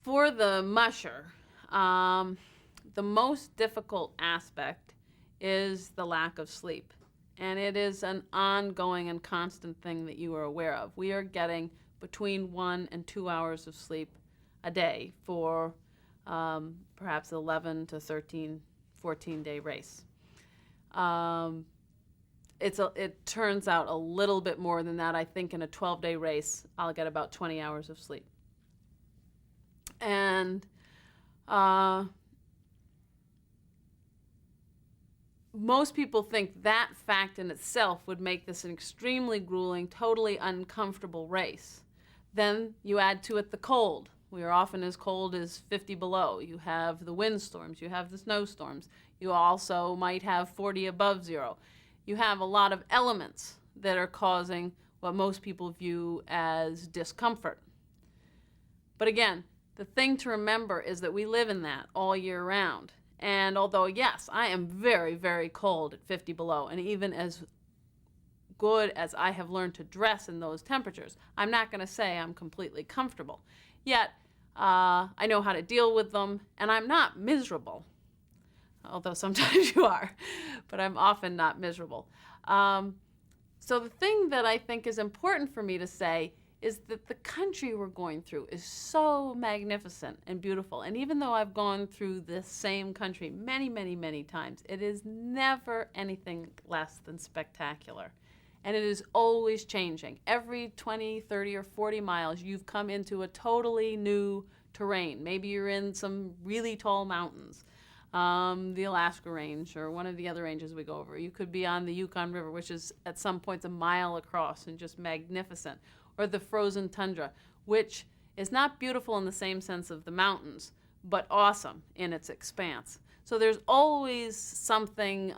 For the musher, the most difficult aspect is the lack of sleep. And it is an ongoing and constant thing that you are aware of. We are getting between 1 and 2 hours of sleep a day for perhaps 11 to 13, 14-day race. It turns out a little bit more than that. I think in a 12-day race, I'll get about 20 hours of sleep. And most people think that fact in itself would make this an extremely grueling, totally uncomfortable race. Then you add to it the cold. We are often as cold as 50 below. You have the windstorms, you have the snowstorms. You also might have 40 above zero. You have a lot of elements that are causing what most people view as discomfort. But again, the thing to remember is that we live in that all year round. And although, yes, I am very, very cold at 50 below, and even as good as I have learned to dress in those temperatures, I'm not going to say I'm completely comfortable. Yet, I know how to deal with them, and I'm not miserable. Although sometimes you are, but I'm often not miserable. So the thing that I think is important for me to say is that the country we're going through is so magnificent and beautiful. And even though I've gone through this same country many, many, many times, it is never anything less than spectacular. And it is always changing. Every 20, 30, or 40 miles, you've come into a totally new terrain. Maybe you're in some really tall mountains, the Alaska Range or one of the other ranges we go over. You could be on the Yukon River, which is at some points a mile across and just magnificent. Or the frozen tundra, which is not beautiful in the same sense of the mountains, but awesome in its expanse. So there's always something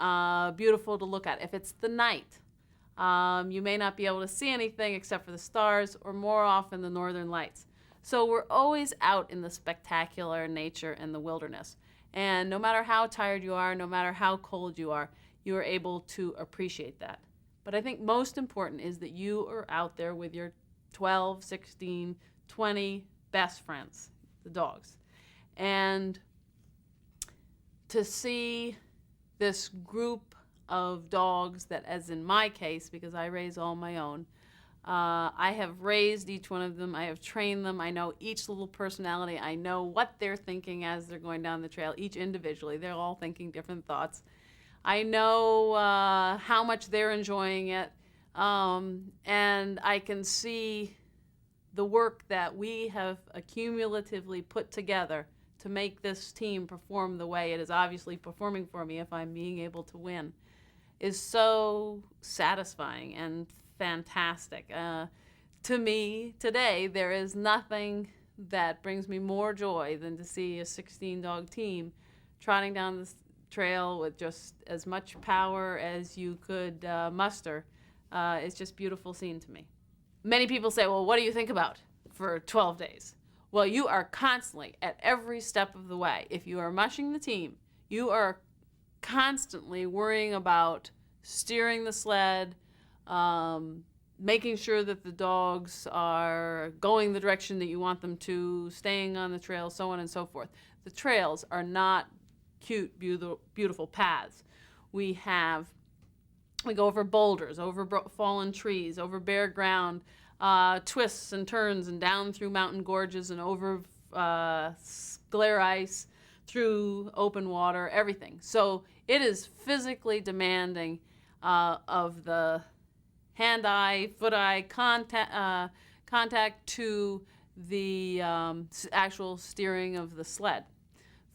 beautiful to look at. If it's the night, you may not be able to see anything except for the stars, or more often the northern lights. So we're always out in the spectacular nature and the wilderness. And no matter how tired you are, no matter how cold you are able to appreciate that. But I think most important is that you are out there with your 12, 16, 20 best friends, the dogs. And to see this group of dogs that, as in my case, because I raise all my own, I have raised each one of them. I have trained them. I know each little personality. I know what they're thinking as they're going down the trail, each individually. They're all thinking different thoughts. I know how much they're enjoying it, and I can see the work that we have accumulatively put together to make this team perform the way it is obviously performing for me if I'm being able to win is so satisfying and fantastic. To me, today, there is nothing that brings me more joy than to see a 16-dog team trotting down the trail with just as much power as you could muster. It's just a beautiful scene to me. Many people say, well, what do you think about for 12 days? Well, you are constantly, at every step of the way, if you are mushing the team, you are constantly worrying about steering the sled, making sure that the dogs are going the direction that you want them to, staying on the trail, so on and so forth. The trails are not cute, beautiful paths. We go over boulders, over fallen trees, over bare ground, twists and turns and down through mountain gorges and over glare ice, through open water, everything. So it is physically demanding of the hand-eye, foot-eye contact to the actual steering of the sled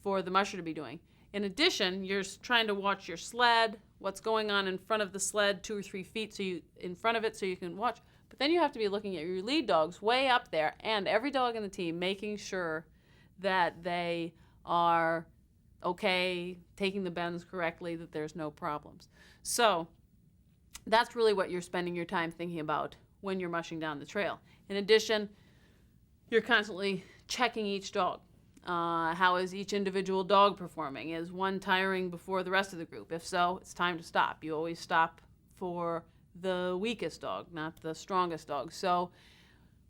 for the musher to be doing. In addition, you're trying to watch your sled, what's going on in front of the sled 2 or 3 feet in front of it so you can watch. But then you have to be looking at your lead dogs way up there and every dog in the team, making sure that they are okay, taking the bends correctly, that there's no problems. So that's really what you're spending your time thinking about when you're mushing down the trail. In addition, you're constantly checking each dog. How is each individual dog performing? Is one tiring before the rest of the group? If so, it's time to stop. You always stop for the weakest dog, not the strongest dog. So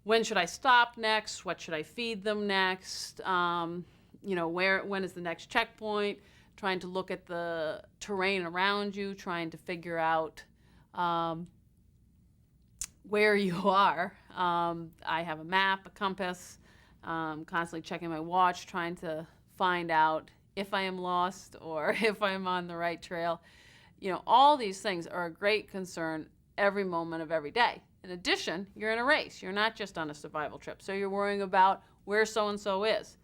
when should I stop next? What should I feed them next? When is the next checkpoint? Trying to look at the terrain around you, trying to figure out where you are. I have a map, a compass, constantly checking my watch, trying to find out if I am lost or if I'm on the right trail. All these things are a great concern every moment of every day. In addition, you're in a race. You're not just on a survival trip. So you're worrying about where so-and-so is.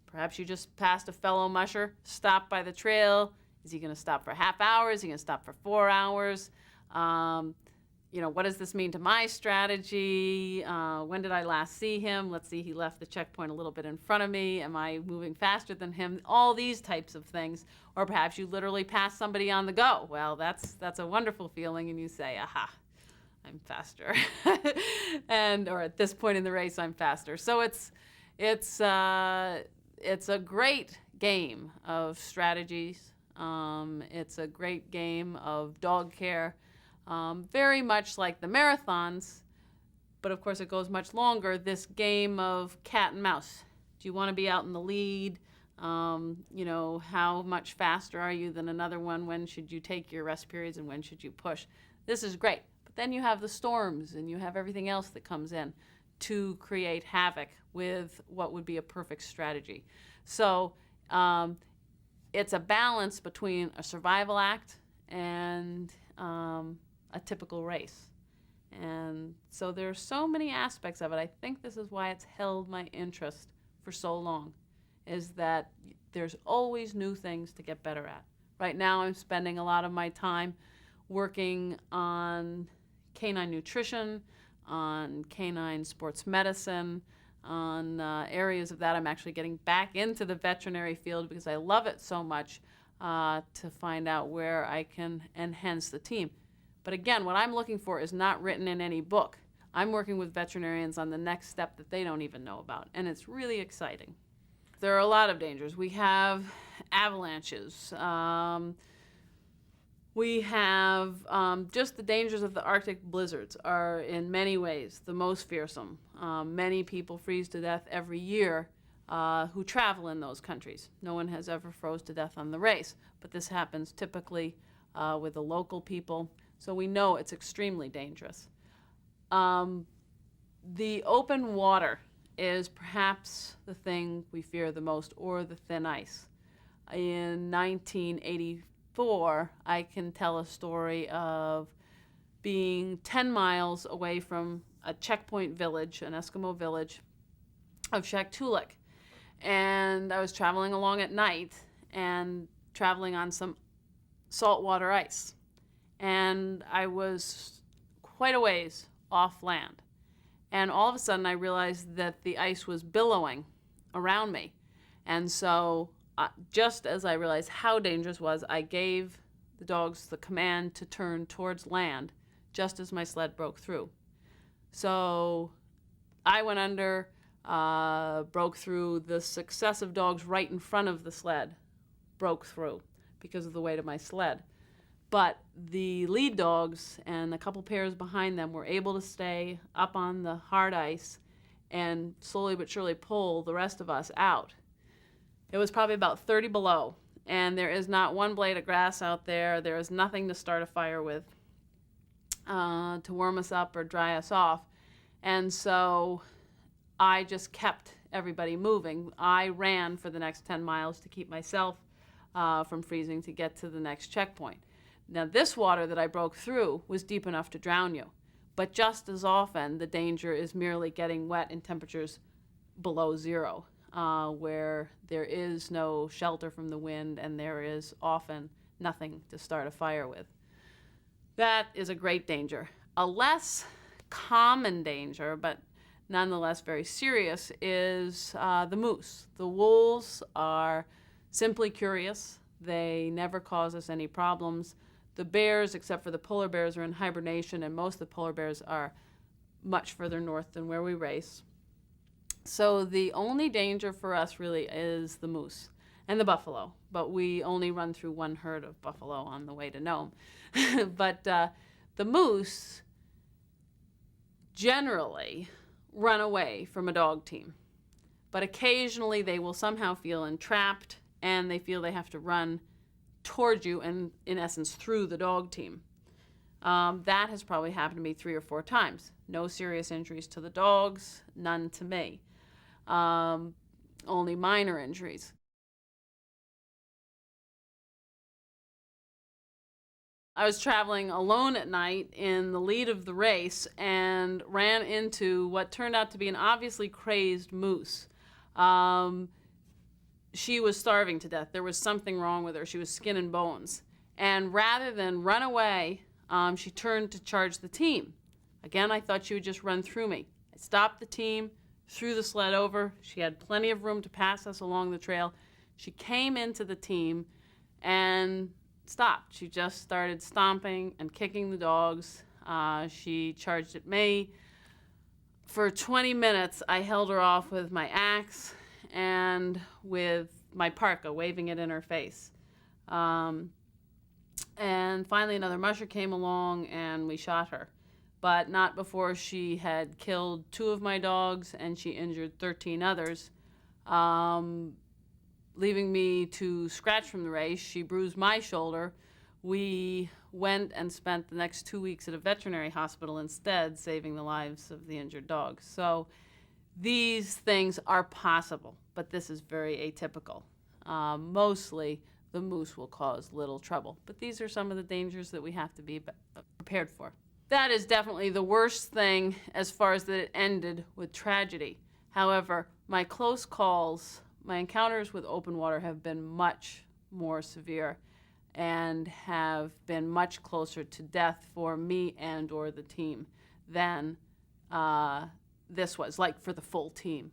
Perhaps you just passed a fellow musher, stopped by the trail. Is he going to stop for a half hour? Is he going to stop for 4 hours? What does this mean to my strategy? When did I last see him? Let's see, he left the checkpoint a little bit in front of me. Am I moving faster than him? All these types of things. Or perhaps you literally pass somebody on the go. Well, that's a wonderful feeling, and you say, aha, I'm faster. Or at this point in the race, I'm faster. So it's a great game of strategies. It's a great game of dog care. Very much like the marathons, but of course it goes much longer, this game of cat and mouse. Do you want to be out in the lead? How much faster are you than another one? When should you take your rest periods and when should you push? This is great. But then you have the storms and you have everything else that comes in to create havoc with what would be a perfect strategy. So it's a balance between a survival act and a typical race. And so there's so many aspects of it. I think this is why it's held my interest for so long, is that there's always new things to get better at. Right now I'm spending a lot of my time working on canine nutrition, on canine sports medicine, on areas of that. I'm actually getting back into the veterinary field because I love it so much, to find out where I can enhance the team. But again, what I'm looking for is not written in any book. I'm working with veterinarians on the next step that they don't even know about, and it's really exciting. There are a lot of dangers. We have avalanches. We have just the dangers of the Arctic blizzards are in many ways the most fearsome. Many people freeze to death every year who travel in those countries. No one has ever froze to death on the race, but this happens typically with the local people. So we know it's extremely dangerous. The open water is perhaps the thing we fear the most, or the thin ice. In 1984, I can tell a story of being 10 miles away from a checkpoint village, an Eskimo village of Shaktoolik. And I was traveling along at night and traveling on some saltwater ice. And I was quite a ways off land. And all of a sudden I realized that the ice was billowing around me. And so just as I realized how dangerous it was, I gave the dogs the command to turn towards land just as my sled broke through. So I went under, broke through. The successive dogs right in front of the sled broke through because of the weight of my sled. But the lead dogs and a couple pairs behind them were able to stay up on the hard ice and slowly but surely pull the rest of us out. It was probably about 30 below, and there is not one blade of grass out there. There is nothing to start a fire with, to warm us up or dry us off. And so I just kept everybody moving. I ran for the next 10 miles to keep myself from freezing to get to the next checkpoint. Now, this water that I broke through was deep enough to drown you, but just as often the danger is merely getting wet in temperatures below zero, where there is no shelter from the wind and there is often nothing to start a fire with. That is a great danger. A less common danger, but nonetheless very serious, is the moose. The wolves are simply curious. They never cause us any problems. The bears, except for the polar bears, are in hibernation, and most of the polar bears are much further north than where we race. So the only danger for us really is the moose and the buffalo, but we only run through one herd of buffalo on the way to Nome. But the moose generally run away from a dog team. But occasionally they will somehow feel entrapped and they feel they have to run towards you and, in essence, through the dog team. That has probably happened to me 3 or 4 times. No serious injuries to the dogs, none to me. Only minor injuries. I was traveling alone at night in the lead of the race and ran into what turned out to be an obviously crazed moose. She was starving to death. There was something wrong with her. She was skin and bones. And rather than run away, she turned to charge the team. Again, I thought she would just run through me. I stopped the team, threw the sled over. She had plenty of room to pass us along the trail. She came into the team and stopped. She just started stomping and kicking the dogs. She charged at me. For 20 minutes, I held her off with my axe and with my parka, waving it in her face. And finally another musher came along and we shot her, but not before she had killed 2 of my dogs and she injured 13 others, leaving me to scratch from the race. She bruised my shoulder. We went and spent the next 2 weeks at a veterinary hospital instead, saving the lives of the injured dogs. So these things are possible, but this is very atypical. Mostly the moose will cause little trouble, but these are some of the dangers that we have to be prepared for. That is definitely the worst thing as far as that it ended with tragedy. However, my close calls, my encounters with open water have been much more severe and have been much closer to death for me and or the team than this was, like for the full team.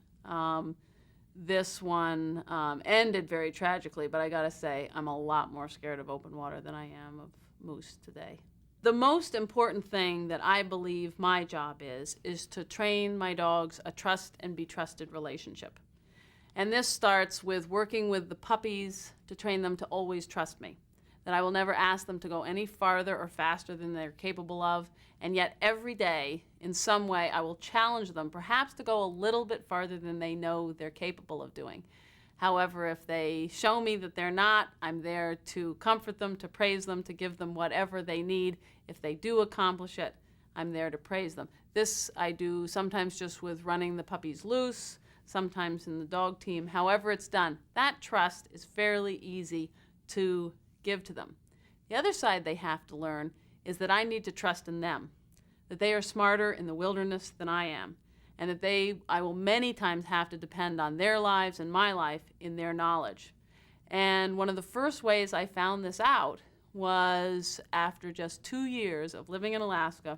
This one ended very tragically, but I gotta say, I'm a lot more scared of open water than I am of moose today. The most important thing that I believe my job is to train my dogs a trust and be trusted relationship. And this starts with working with the puppies to train them to always trust me, that I will never ask them to go any farther or faster than they're capable of, and yet every day, in some way, I will challenge them, perhaps to go a little bit farther than they know they're capable of doing. However, if they show me that they're not, I'm there to comfort them, to praise them, to give them whatever they need. If they do accomplish it, I'm there to praise them. This I do sometimes just with running the puppies loose, sometimes in the dog team. However it's done, that trust is fairly easy to give to them. The other side they have to learn is that I need to trust in them, that they are smarter in the wilderness than I am, and that I will many times have to depend on their lives and my life in their knowledge. And one of the first ways I found this out was after just 2 years of living in Alaska,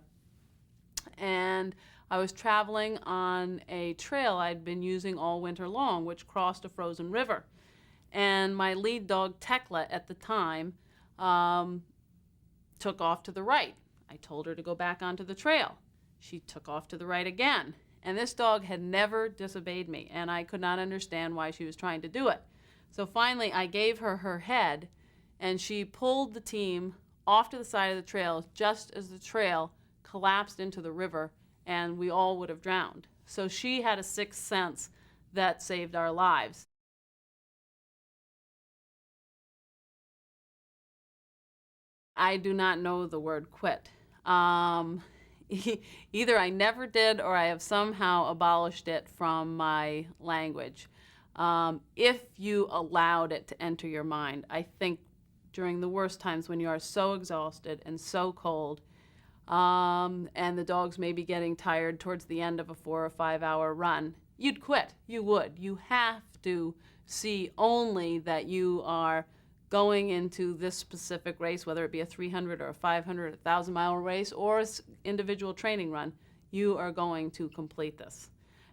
and I was traveling on a trail I'd been using all winter long, which crossed a frozen river. And my lead dog, Tekla, at the time, took off to the right. I told her to go back onto the trail. She took off to the right again. And this dog had never disobeyed me, and I could not understand why she was trying to do it. So finally, I gave her her head, and she pulled the team off to the side of the trail just as the trail collapsed into the river, and we all would have drowned. So she had a sixth sense that saved our lives. I do not know the word quit. Either I never did or I have somehow abolished it from my language. If you allowed it to enter your mind, I think during the worst times when you are so exhausted and so cold, and the dogs may be getting tired towards the end of a 4 or 5 hour run, you'd quit. You would. You have to see only that you are going into this specific race, whether it be a 300 or a 500, 1,000 mile race, or an individual training run, you are going to complete this.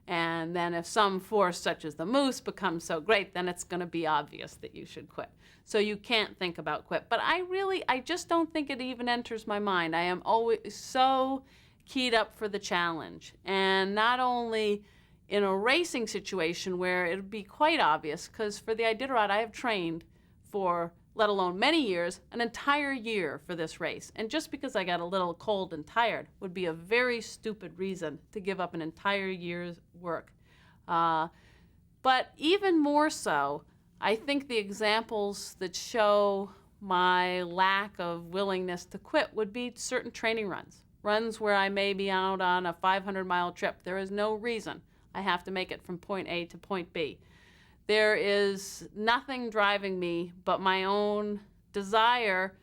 And then if some force, such as the moose, becomes so great, then it's going to be obvious that you should quit. So you can't think about quit. But I just don't think it even enters my mind. I am always so keyed up for the challenge. And not only in a racing situation where it would be quite obvious, because for the Iditarod, I have trained for let alone many years, an entire year for this race. And just because I got a little cold and tired would be a very stupid reason to give up an entire year's work. But even more so, I think the examples that show my lack of willingness to quit would be certain training runs where I may be out on a 500-mile trip. There is no reason I have to make it from point A to point B. There is nothing driving me but my own desire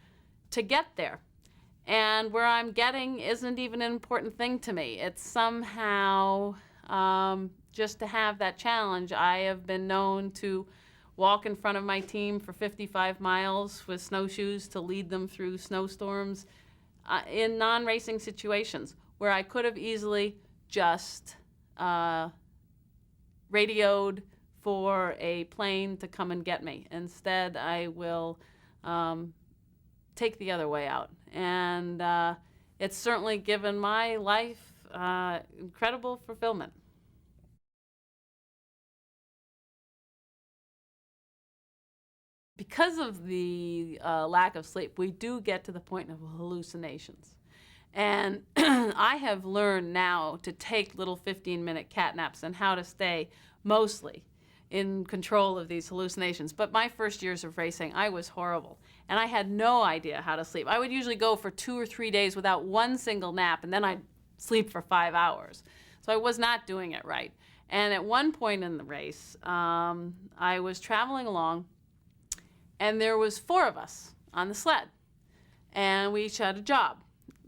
to get there. And where I'm getting isn't even an important thing to me. It's somehow just to have that challenge. I have been known to walk in front of my team for 55 miles with snowshoes to lead them through snowstorms in non-racing situations where I could have easily just radioed for a plane to come and get me. Instead, I will take the other way out. And it's certainly given my life incredible fulfillment. Because of the lack of sleep, we do get to the point of hallucinations. And I have learned now to take little 15-minute cat naps and how to stay mostly in control of these hallucinations. But my first years of racing, I was horrible. And I had no idea how to sleep. I would usually go for 2 or 3 days without one single nap, and then I'd sleep for 5 hours. So I was not doing it right. And at one point in the race, I was traveling along, and there was 4 of us on the sled. And we each had a job.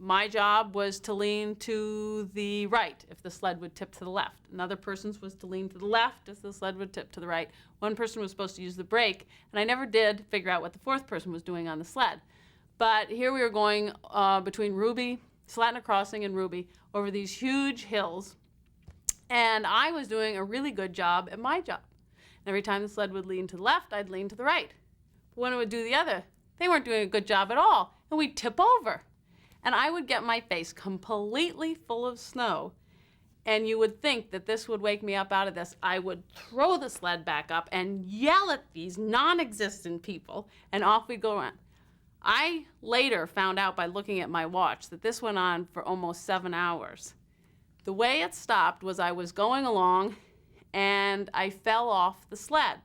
My job was to lean to the right if the sled would tip to the left. Another person's was to lean to the left if the sled would tip to the right. One person was supposed to use the brake, and I never did figure out what the 4th person was doing on the sled. But here we were going between Ruby, Slatina Crossing and Ruby, over these huge hills, and I was doing a really good job at my job. And every time the sled would lean to the left, I'd lean to the right. But when it would do the other, they weren't doing a good job at all, and we'd tip over. And I would get my face completely full of snow, and you would think that this would wake me up out of this. I would throw the sled back up and yell at these non-existent people, and off we'd go around. I later found out by looking at my watch that this went on for almost 7 hours. The way it stopped was I was going along, and I fell off the sled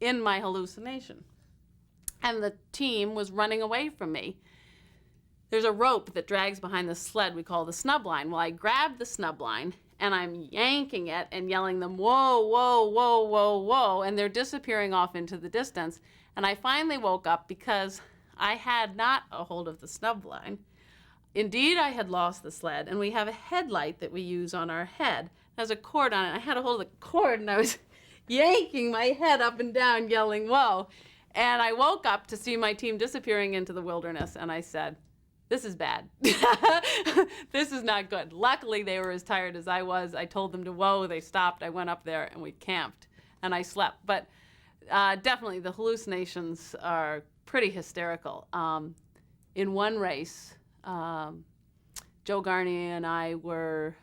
in my hallucination. And the team was running away from me. There's a rope that drags behind the sled we call the snub line. Well, I grabbed the snub line, and I'm yanking it and yelling them, whoa, whoa, whoa, whoa, whoa, and they're disappearing off into the distance. And I finally woke up because I had not a hold of the snub line. Indeed, I had lost the sled, and we have a headlight that we use on our head. It has a cord on it. I had a hold of the cord, and I was yanking my head up and down, yelling, whoa. And I woke up to see my team disappearing into the wilderness, and I said, this is bad. This is not good. Luckily, they were as tired as I was. I told them to whoa. They stopped. I went up there, and we camped, and I slept. But definitely, the hallucinations are pretty hysterical. In one race, Joe Garnier and I were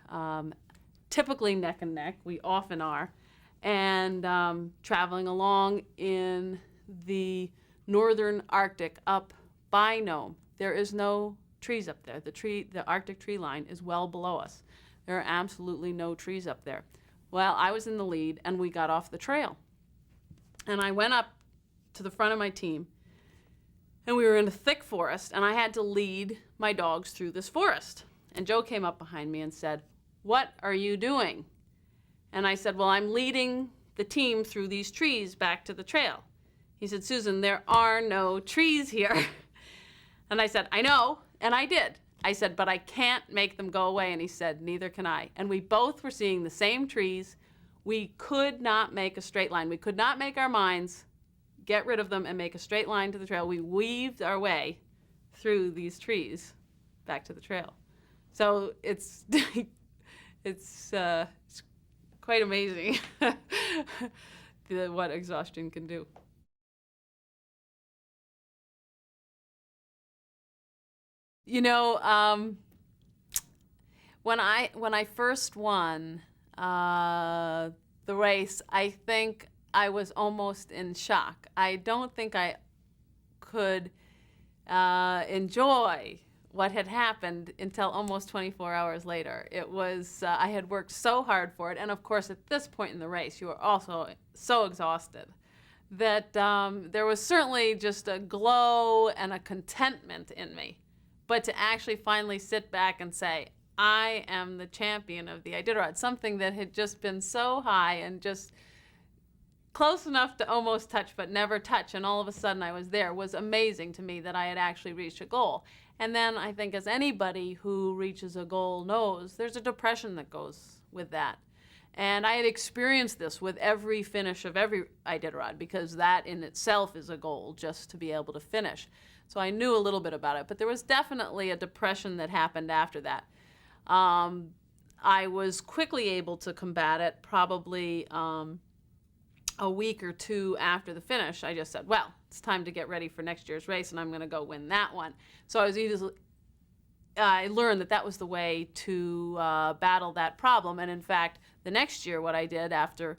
typically neck and neck. We often are. And traveling along in the northern Arctic up by Nome. There is no trees up there. The Arctic tree line is well below us. There are absolutely no trees up there. Well, I was in the lead, and we got off the trail. And I went up to the front of my team, and we were in a thick forest, and I had to lead my dogs through this forest. And Joe came up behind me and said, what are you doing? And I said, well, I'm leading the team through these trees back to the trail. He said, Susan, there are no trees here. And I said, I know, and I did. I said, but I can't make them go away. And he said, neither can I. And we both were seeing the same trees. We could not make a straight line. We could not make our minds get rid of them and make a straight line to the trail. We weaved our way through these trees back to the trail. So it's quite amazing what exhaustion can do. You know, when I first won the race, I think I was almost in shock. I don't think I could enjoy what had happened until almost 24 hours later. It was, I had worked so hard for it, and of course at this point in the race you are also so exhausted that there was certainly just a glow and a contentment in me. But to actually finally sit back and say, I am the champion of the Iditarod, something that had just been so high and just close enough to almost touch but never touch, and all of a sudden I was there, was amazing to me that I had actually reached a goal. And then I think, as anybody who reaches a goal knows, there's a depression that goes with that. And I had experienced this with every finish of every Iditarod, because that in itself is a goal, just to be able to finish. So I knew a little bit about it, but there was definitely a depression that happened after that. I was quickly able to combat it, probably a week or two after the finish. I just said, well, it's time to get ready for next year's race, and I'm going to go win that one. So I learned that that was the way to battle that problem. And in fact, the next year, what I did after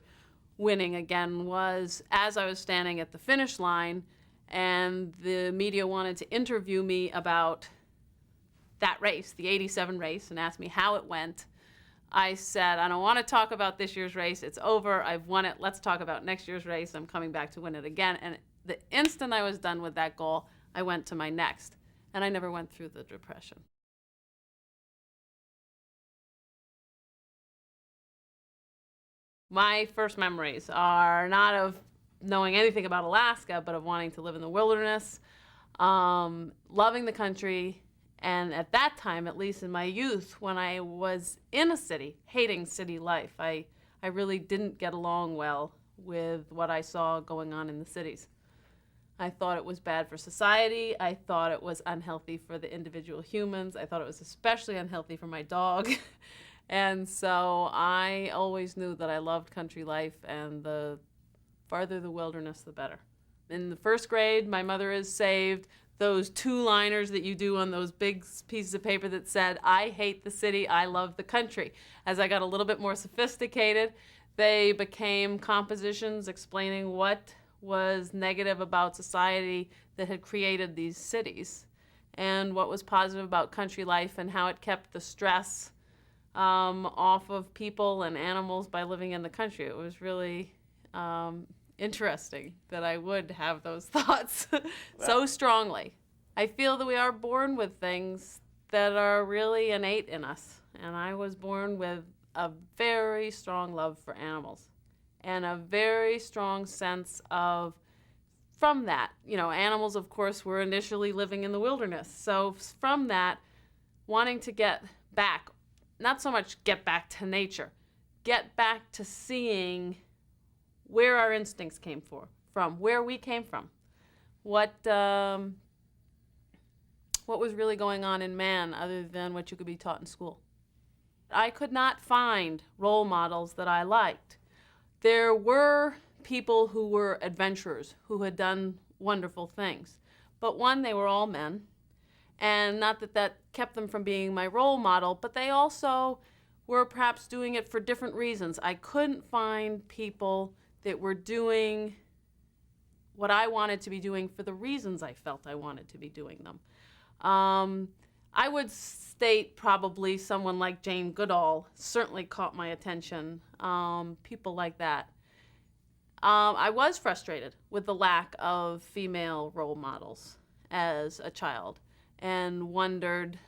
winning again was, as I was standing at the finish line and the media wanted to interview me about that race, the 87 race, and asked me how it went, I said, I don't want to talk about this year's race. It's over. I've won it. Let's talk about next year's race. I'm coming back to win it again. And the instant I was done with that goal, I went to my next. And I never went through the depression. My first memories are not of knowing anything about Alaska, but of wanting to live in the wilderness, loving the country, and at that time, at least in my youth, when I was in a city, hating city life. I really didn't get along well with what I saw going on in the cities. I thought it was bad for society. I thought it was unhealthy for the individual humans. I thought it was especially unhealthy for my dog. And so I always knew that I loved country life, and the farther the wilderness, the better. In the first grade, my mother is saved. Those two-liners that you do on those big pieces of paper that said, I hate the city, I love the country. As I got a little bit more sophisticated, they became compositions explaining what was negative about society that had created these cities, and what was positive about country life, and how it kept the stress off of people and animals by living in the country. It was really interesting that I would have those thoughts so strongly. I feel that we are born with things that are really innate in us, and I was born with a very strong love for animals and a very strong sense of, from that, you know, animals of course were initially living in the wilderness, so from that, wanting to get back, not so much get back to nature, get back to seeing where our instincts came from, where we came from, what was really going on in man other than what you could be taught in school. I could not find role models that I liked. There were people who were adventurers, who had done wonderful things, but one, they were all men. And not that that kept them from being my role model, but they also were perhaps doing it for different reasons. I couldn't find people that were doing what I wanted to be doing for the reasons I felt I wanted to be doing them. I would state probably someone like Jane Goodall certainly caught my attention, people like that. I was frustrated with the lack of female role models as a child, and wondered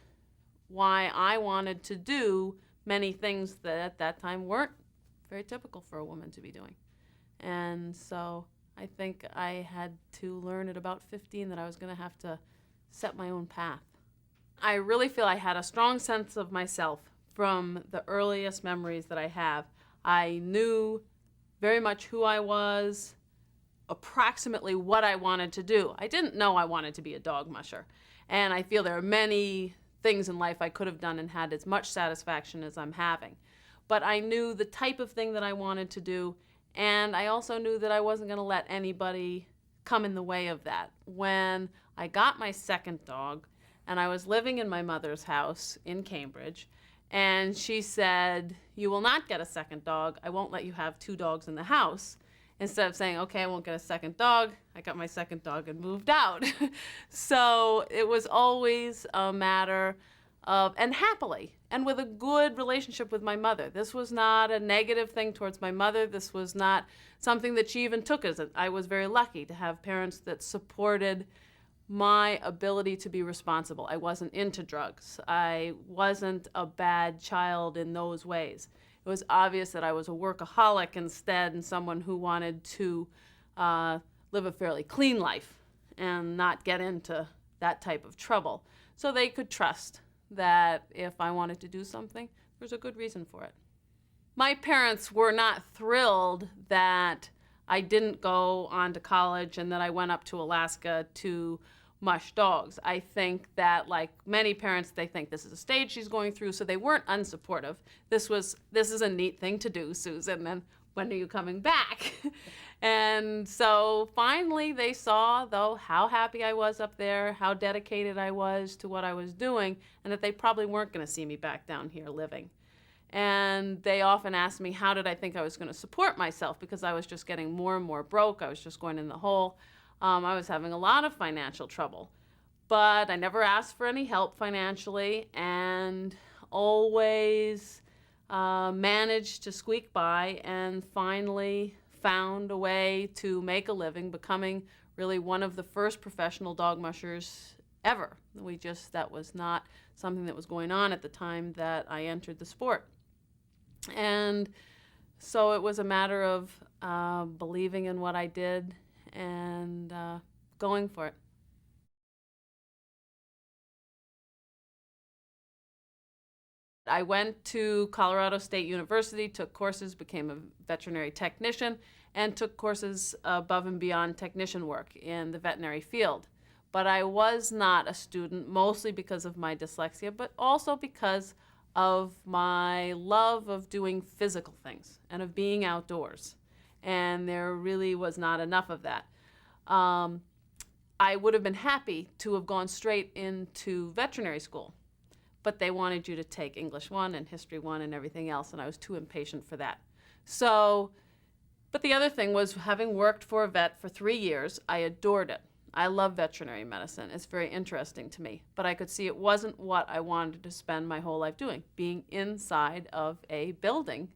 why I wanted to do many things that at that time weren't very typical for a woman to be doing. And so I think I had to learn at about 15 that I was going to have to set my own path. I really feel I had a strong sense of myself from the earliest memories that I have. I knew very much who I was, approximately what I wanted to do. I didn't know I wanted to be a dog musher. And I feel there are many things in life I could have done and had as much satisfaction as I'm having. But I knew the type of thing that I wanted to do, and I also knew that I wasn't going to let anybody come in the way of that. When I got my second dog, and I was living in my mother's house in Cambridge, and she said, you will not get a second dog. I won't let you have two dogs in the house. Instead of saying, okay, I won't get a second dog, I got my second dog and moved out. So it was always a matter of, and happily, and with a good relationship with my mother. This was not a negative thing towards my mother. This was not something that she even took as it. I was very lucky to have parents that supported my ability to be responsible. I wasn't into drugs. I wasn't a bad child in those ways. It was obvious that I was a workaholic instead, and someone who wanted to live a fairly clean life and not get into that type of trouble. So they could trust that if I wanted to do something, there's a good reason for it. My parents were not thrilled that I didn't go on to college and that I went up to Alaska to mush dogs. I think that, like many parents, they think this is a stage she's going through, so they weren't unsupportive. This is a neat thing to do, Susan, and when are you coming back? And so finally they saw, though, how happy I was up there, how dedicated I was to what I was doing, and that they probably weren't going to see me back down here living. And they often asked me, how did I think I was going to support myself? Because I was just getting more and more broke. I was just going in the hole. I was having a lot of financial trouble. But I never asked for any help financially, and always managed to squeak by, and finally found a way to make a living, becoming really one of the first professional dog mushers ever. That was not something that was going on at the time that I entered the sport. And so it was a matter of believing in what I did and going for it. I went to Colorado State University, took courses, became a veterinary technician, and took courses above and beyond technician work in the veterinary field. But I was not a student, mostly because of my dyslexia, but also because of my love of doing physical things and of being outdoors. And there really was not enough of that. I would have been happy to have gone straight into veterinary school, but they wanted you to take English 1 and History 1 and everything else, and I was too impatient for that. So, but the other thing was, having worked for a vet for 3 years, I adored it. I love veterinary medicine. It's very interesting to me, but I could see it wasn't what I wanted to spend my whole life doing, being inside of a building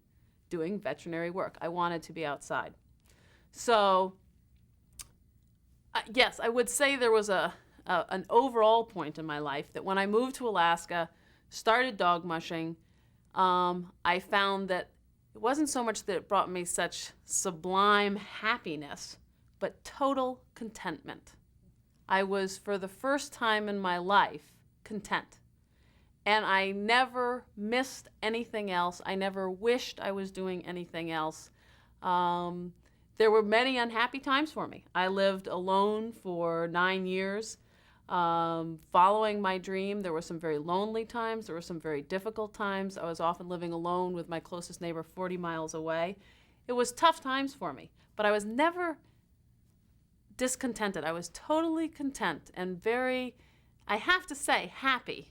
doing veterinary work. I wanted to be outside. So, yes, I would say there was an overall point in my life that when I moved to Alaska, started dog mushing, I found that it wasn't so much that it brought me such sublime happiness, but total contentment. I was, for the first time in my life, content. And I never missed anything else. I never wished I was doing anything else. There were many unhappy times for me. I lived alone for 9 years. Following my dream, there were some very lonely times. There were some very difficult times. I was often living alone with my closest neighbor 40 miles away. It was tough times for me, but I was never discontented. I was totally content and very, I have to say, happy,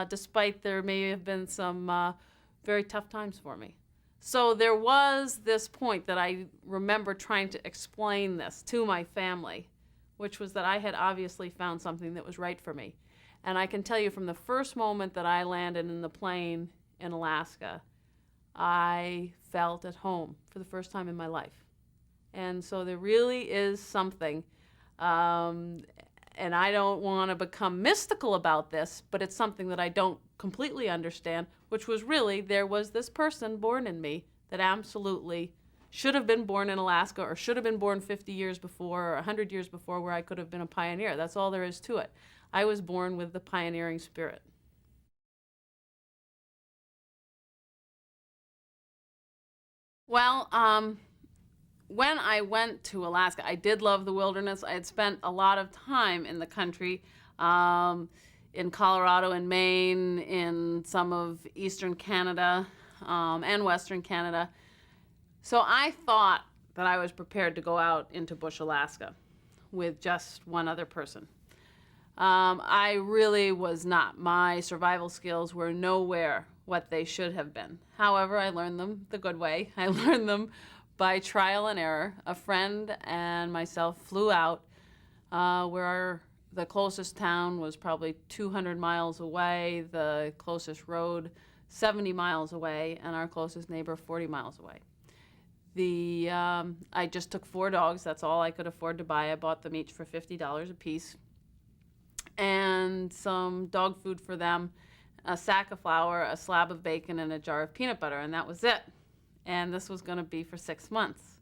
despite there may have been some very tough times for me. So there was this point that I remember trying to explain this to my family, which was that I had obviously found something that was right for me. And I can tell you, from the first moment that I landed in the plane in Alaska, I felt at home for the first time in my life. And so there really is something, and I don't want to become mystical about this, but it's something that I don't completely understand, which was really, there was this person born in me that absolutely should have been born in Alaska, or should have been born 50 years before or 100 years before, where I could have been a pioneer. That's all there is to it. I was born with the pioneering spirit. Well, when I went to Alaska, I did love the wilderness. I had spent a lot of time in the country, in Colorado and Maine, in some of eastern Canada, and western Canada. So I thought that I was prepared to go out into bush Alaska with just one other person. I really was not. My survival skills were nowhere what they should have been. However, I learned them the good way. I learned them by trial and error. A friend and myself flew out where the closest town was probably 200 miles away, the closest road 70 miles away, and our closest neighbor 40 miles away. I just took 4 dogs. That's all I could afford to buy. I bought them each for $50 a piece, and some dog food for them, a sack of flour, a slab of bacon, and a jar of peanut butter, and that was it. And this was going to be for 6 months,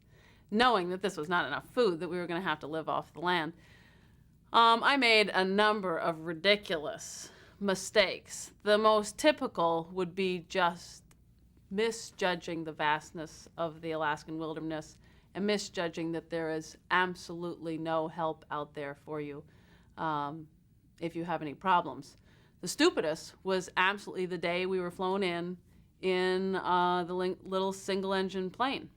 knowing that this was not enough food, that we were going to have to live off the land. I made a number of ridiculous mistakes. The most typical would be just misjudging the vastness of the Alaskan wilderness and misjudging that there is absolutely no help out there for you if you have any problems. The stupidest was absolutely the day we were flown in the little single-engine plane.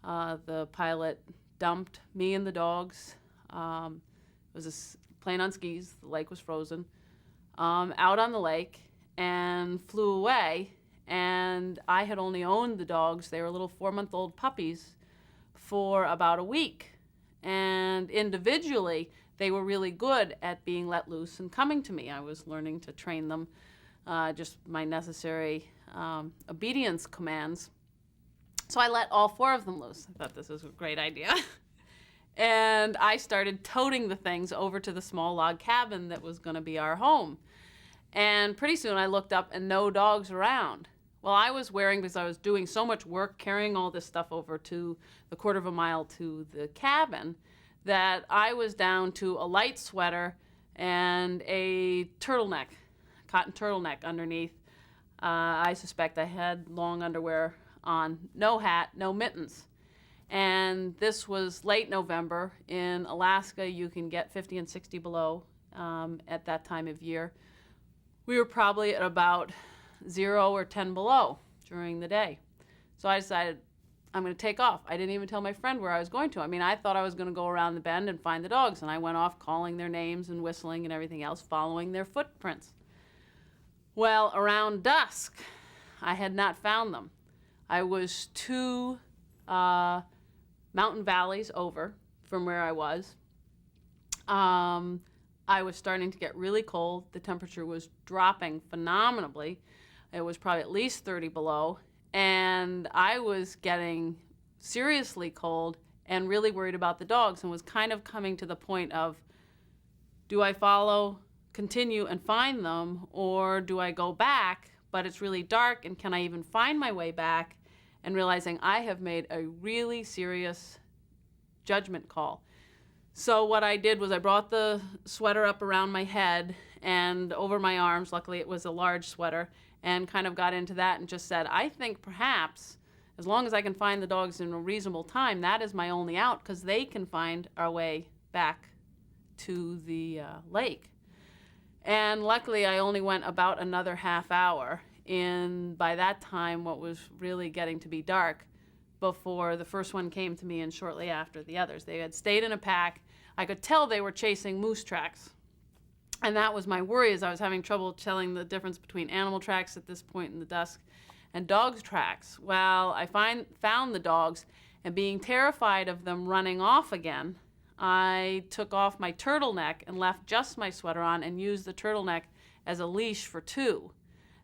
The pilot dumped me and the dogs. It was a plane on skis. The lake was frozen. Out on the lake and flew away. And I had only owned the dogs. They were little 4-month-old puppies for about a week. And individually, they were really good at being let loose and coming to me. I was learning to train them, just my necessary obedience commands. So I let all 4 of them loose. I thought this was a great idea. And I started toting the things over to the small log cabin that was going to be our home. And pretty soon I looked up and no dogs around. Well, I was wearing, because I was doing so much work carrying all this stuff over to the 1/4 mile to the cabin, that I was down to a light sweater and a turtleneck, cotton turtleneck underneath. I suspect I had long underwear on, no hat, no mittens. And this was late November. In Alaska, you can get 50 and 60 below at that time of year. We were probably at about 0 or 10 below during the day. So I decided I'm going to take off. I didn't even tell my friend where I was going to. I mean, I thought I was going to go around the bend and find the dogs, and I went off calling their names and whistling and everything else, following their footprints. Well, around dusk, I had not found them. I was 2 mountain valleys over from where I was. I was starting to get really cold. The temperature was dropping phenomenally. It was probably at least 30 below. And I was getting seriously cold and really worried about the dogs, and was kind of coming to the point of, do I follow, continue and find them, or do I go back, but it's really dark, and can I even find my way back? And realizing I have made a really serious judgment call. So what I did was I brought the sweater up around my head and over my arms. Luckily it was a large sweater, and kind of got into that and just said, I think perhaps as long as I can find the dogs in a reasonable time, that is my only out, because they can find our way back to the lake. And luckily I only went about another half hour in, by that time, what was really getting to be dark, before the first one came to me and shortly after the others. They had stayed in a pack. I could tell they were chasing moose tracks. And that was my worry, as I was having trouble telling the difference between animal tracks at this point in the dusk and dogs' tracks. Well, I found the dogs, and being terrified of them running off again, I took off my turtleneck and left just my sweater on and used the turtleneck as a leash for 2.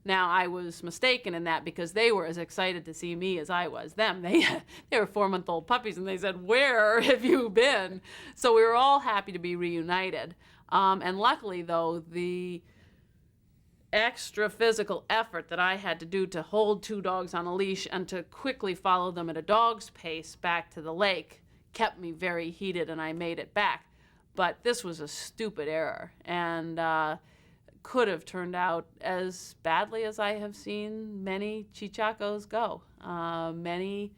Now, I was mistaken in that, because they were as excited to see me as I was them. They were 4-month-old puppies, and they said, where have you been? So we were all happy to be reunited. And luckily, though, the extra physical effort that I had to do to hold 2 dogs on a leash and to quickly follow them at a dog's pace back to the lake kept me very heated, and I made it back. But this was a stupid error, and could have turned out as badly as I have seen many Chichacos go. Many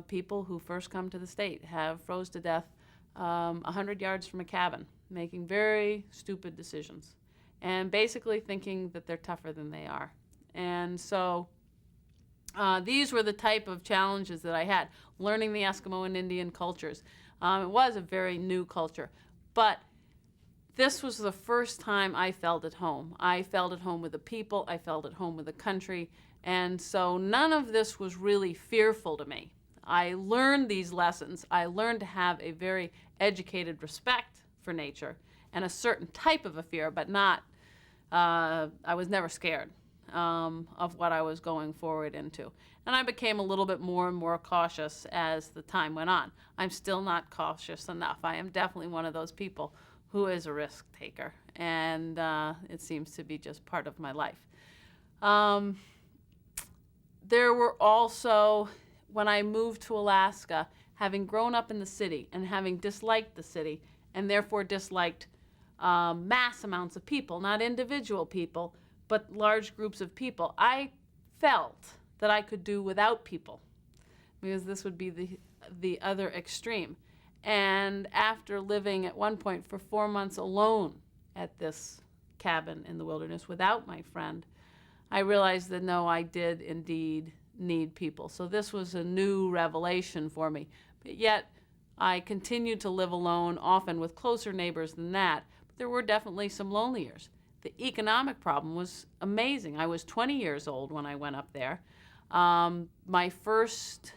people who first come to the state have froze to death 100 yards from a cabin, making very stupid decisions and basically thinking that they're tougher than they are. And so these were the type of challenges that I had, learning the Eskimo and Indian cultures. It was a very new culture, but this was the first time I felt at home. I felt at home with the people. I felt at home with the country. And so none of this was really fearful to me. I learned these lessons. I learned to have a very educated respect for nature and a certain type of a fear, but not, I was never scared of what I was going forward into. And I became a little bit more and more cautious as the time went on. I'm still not cautious enough. I am definitely one of those people who is a risk taker, and it seems to be just part of my life. There were also, when I moved to Alaska, having grown up in the city and having disliked the city and therefore disliked mass amounts of people, not individual people, but large groups of people, I felt that I could do without people, because this would be the other extreme. And after living at one point for 4 months alone at this cabin in the wilderness without my friend, I realized that no, I did indeed need people. So this was a new revelation for me. But yet I continued to live alone, often with closer neighbors than that. But there were definitely some lonely years. The economic problem was amazing. I was 20 years old when I went up there. My first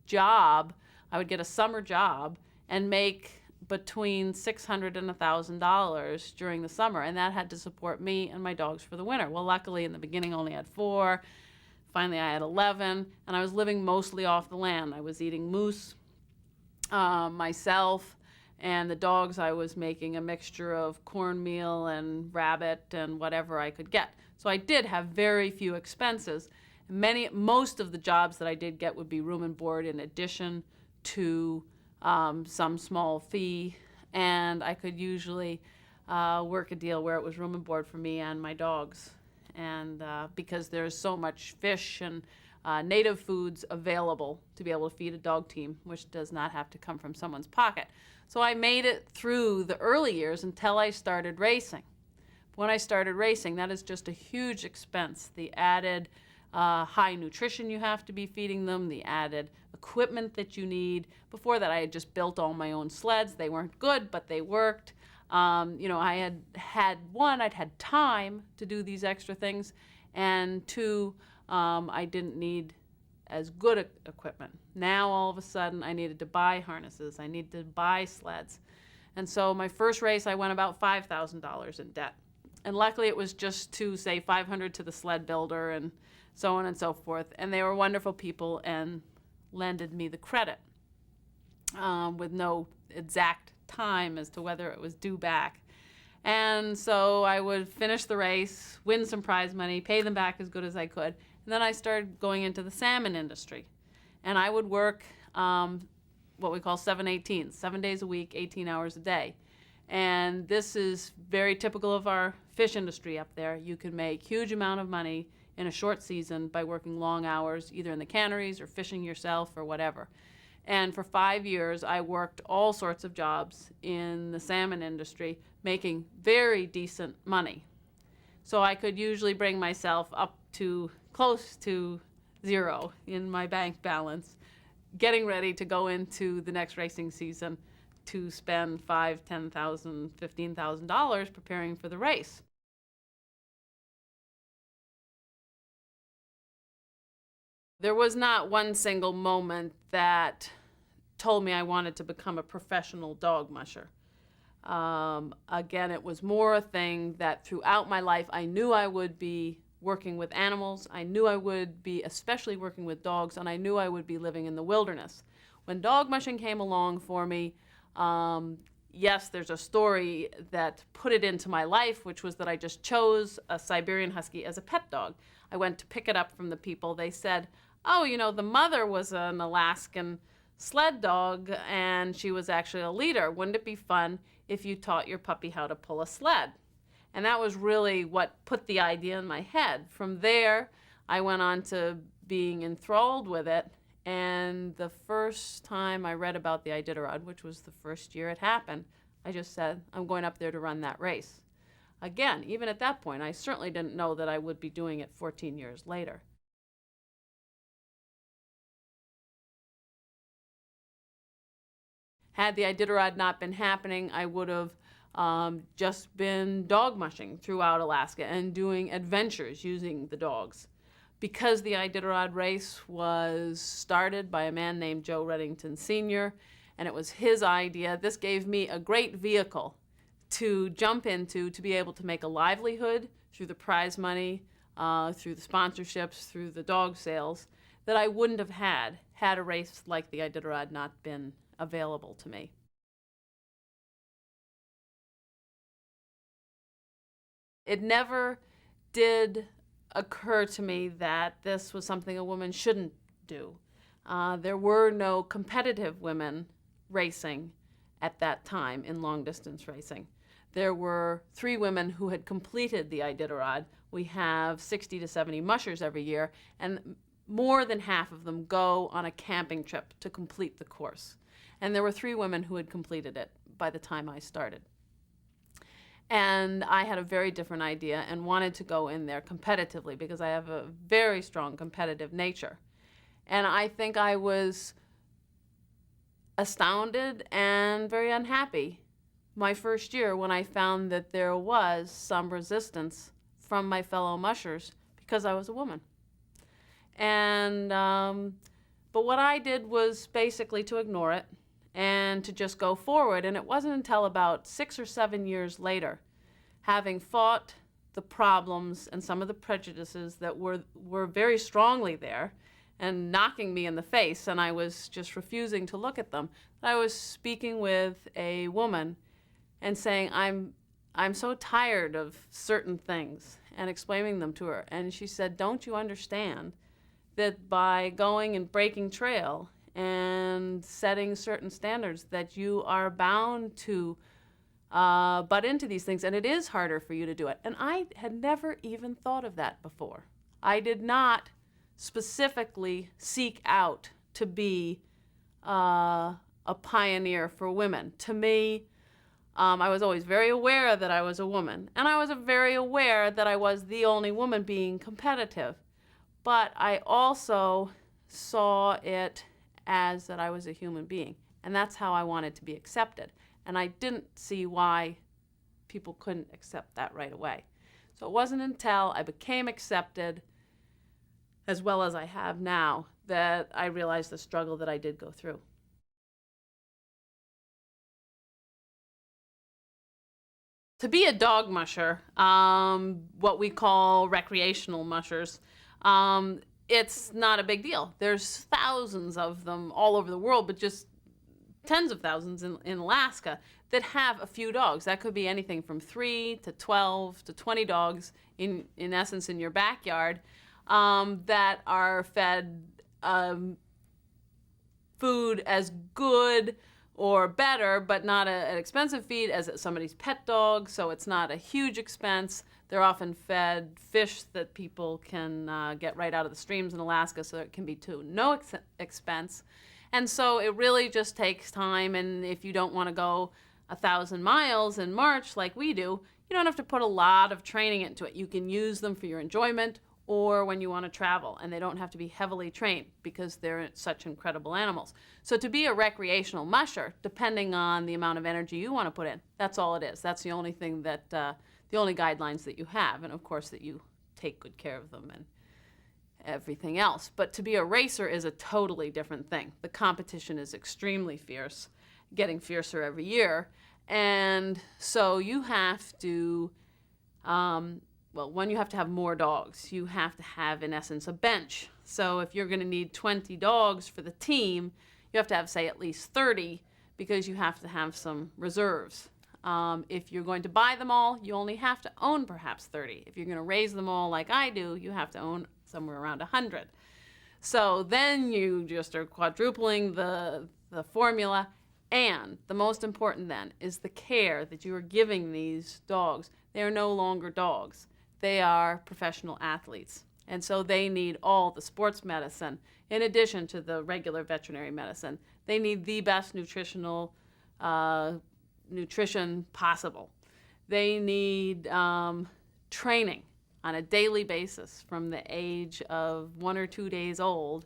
job, I would get a summer job and make between $600 and $1,000 during the summer, and that had to support me and my dogs for the winter. Well, luckily in the beginning I only had 4. Finally I had 11, and I was living mostly off the land. I was eating moose myself, and the dogs I was making a mixture of cornmeal and rabbit and whatever I could get. So I did have very few expenses. Most of the jobs that I did get would be room and board in addition to some small fee, and I could usually work a deal where it was room and board for me and my dogs. And because there's so much fish and native foods available to be able to feed a dog team, which does not have to come from someone's pocket. So I made it through the early years until I started racing. When I started racing, that is just a huge expense. The added high nutrition you have to be feeding them, the added equipment that you need. Before that, I had just built all my own sleds. They weren't good, but they worked. I I'd had time to do these extra things, and 2, I didn't need as good equipment. Now, all of a sudden, I needed to buy harnesses. I needed to buy sleds. And so my first race, I went about $5,000 in debt. And luckily, it was just to, say, $500 to the sled builder and so on and so forth. And they were wonderful people and lended me the credit with no exact time as to whether it was due back. And so I would finish the race, win some prize money, pay them back as good as I could. And then I started going into the salmon industry. And I would work what we call 7/18, 7 days a week, 18 hours a day. And this is very typical of our fish industry up there. You can make huge amount of money in a short season by working long hours, either in the canneries or fishing yourself or whatever. And for 5 years, I worked all sorts of jobs in the salmon industry, making very decent money. So I could usually bring myself up to close to zero in my bank balance, getting ready to go into the next racing season to spend $5,000, $10,000, $15,000 preparing for the race. There was not one single moment that told me I wanted to become a professional dog musher. Again, it was more a thing that throughout my life I knew I would be working with animals. I knew I would be especially working with dogs, and I knew I would be living in the wilderness. When dog mushing came along for me, yes, there's a story that put it into my life, which was that I just chose a Siberian Husky as a pet dog. I went to pick it up from the people. They said, oh, the mother was an Alaskan sled dog, and she was actually a leader. Wouldn't it be fun if you taught your puppy how to pull a sled? And that was really what put the idea in my head. From there, I went on to being enthralled with it. And the first time I read about the Iditarod, which was the first year it happened, I just said, I'm going up there to run that race. Again, even at that point, I certainly didn't know that I would be doing it 14 years later. Had the Iditarod not been happening, I would have just been dog mushing throughout Alaska and doing adventures using the dogs. because the Iditarod race was started by a man named Joe Reddington Sr., and it was his idea, this gave me a great vehicle to jump into to be able to make a livelihood through the prize money, through the sponsorships, through the dog sales, that I wouldn't have had a race like the Iditarod not been available to me. It never did occur to me that this was something a woman shouldn't do. There were no competitive women racing at that time in long-distance racing. There were 3 women who had completed the Iditarod. We have 60 to 70 mushers every year, and more than half of them go on a camping trip to complete the course. And there were 3 women who had completed it by the time I started. And I had a very different idea and wanted to go in there competitively because I have a very strong competitive nature. And I think I was astounded and very unhappy my first year when I found that there was some resistance from my fellow mushers because I was a woman. And but what I did was basically to ignore it and to just go forward. And it wasn't until about 6 or 7 years later, having fought the problems and some of the prejudices that were very strongly there and knocking me in the face, and I was just refusing to look at them, that I was speaking with a woman and saying, I'm so tired of certain things, and explaining them to her. And she said, don't you understand that by going and breaking trail and setting certain standards that you are bound to butt into these things, and it is harder for you to do it. And I had never even thought of that before. I did not specifically seek out to be a pioneer for women. To me, I was always very aware that I was a woman, and I was very aware that I was the only woman being competitive. But I also saw it as that I was a human being, and that's how I wanted to be accepted. And I didn't see why people couldn't accept that right away. So it wasn't until I became accepted, as well as I have now, that I realized the struggle that I did go through. To be a dog musher, what we call recreational mushers, it's not a big deal. There's thousands of them all over the world, but just tens of thousands in Alaska that have a few dogs. That could be anything from 3 to 12 to 20 dogs in essence in your backyard that are fed food as good or better, but not an expensive feed as somebody's pet dog, so it's not a huge expense. They're often fed fish that people can get right out of the streams in Alaska, so it can be to no expense. And so it really just takes time, and if you don't want to go 1,000 miles in March like we do, you don't have to put a lot of training into it. You can use them for your enjoyment or when you want to travel, and they don't have to be heavily trained because they're such incredible animals. So to be a recreational musher, depending on the amount of energy you want to put in, that's all it is. That's the only thing that, the only guidelines that you have, and of course that you take good care of them and everything else. But to be a racer is a totally different thing. The competition is extremely fierce, getting fiercer every year. And so you have to, well, one, you have to have more dogs. You have to have, in essence, a bench. So if you're going to need 20 dogs for the team, you have to have, say, at least 30 because you have to have some reserves. If you're going to buy them all, you only have to own perhaps 30. If you're going to raise them all like I do, you have to own somewhere around 100. So then you just are quadrupling the formula. And the most important then is the care that you are giving these dogs. They are no longer dogs. They are professional athletes. And so they need all the sports medicine in addition to the regular veterinary medicine. They need the best nutrition possible. They need training on a daily basis from the age of 1 or 2 days old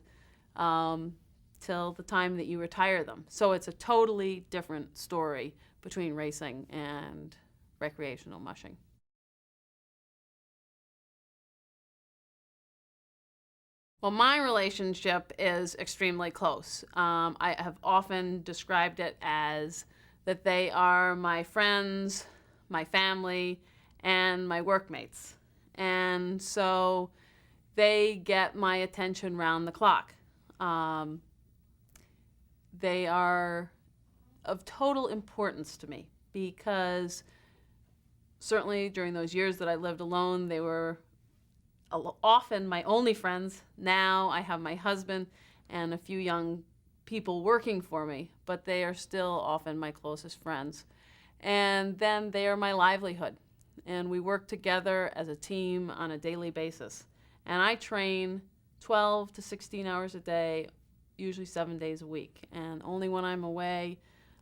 till the time that you retire them. So it's a totally different story between racing and recreational mushing. Well, my relationship is extremely close. I have often described it as that they are my friends, my family, and my workmates. And so they get my attention round the clock. They are of total importance to me because certainly during those years that I lived alone, they were often my only friends. Now I have my husband and a few young people working for me, but they are still often my closest friends. And then they are my livelihood. And we work together as a team on a daily basis. And I train 12 to 16 hours a day, usually 7 days a week. And only when I'm away,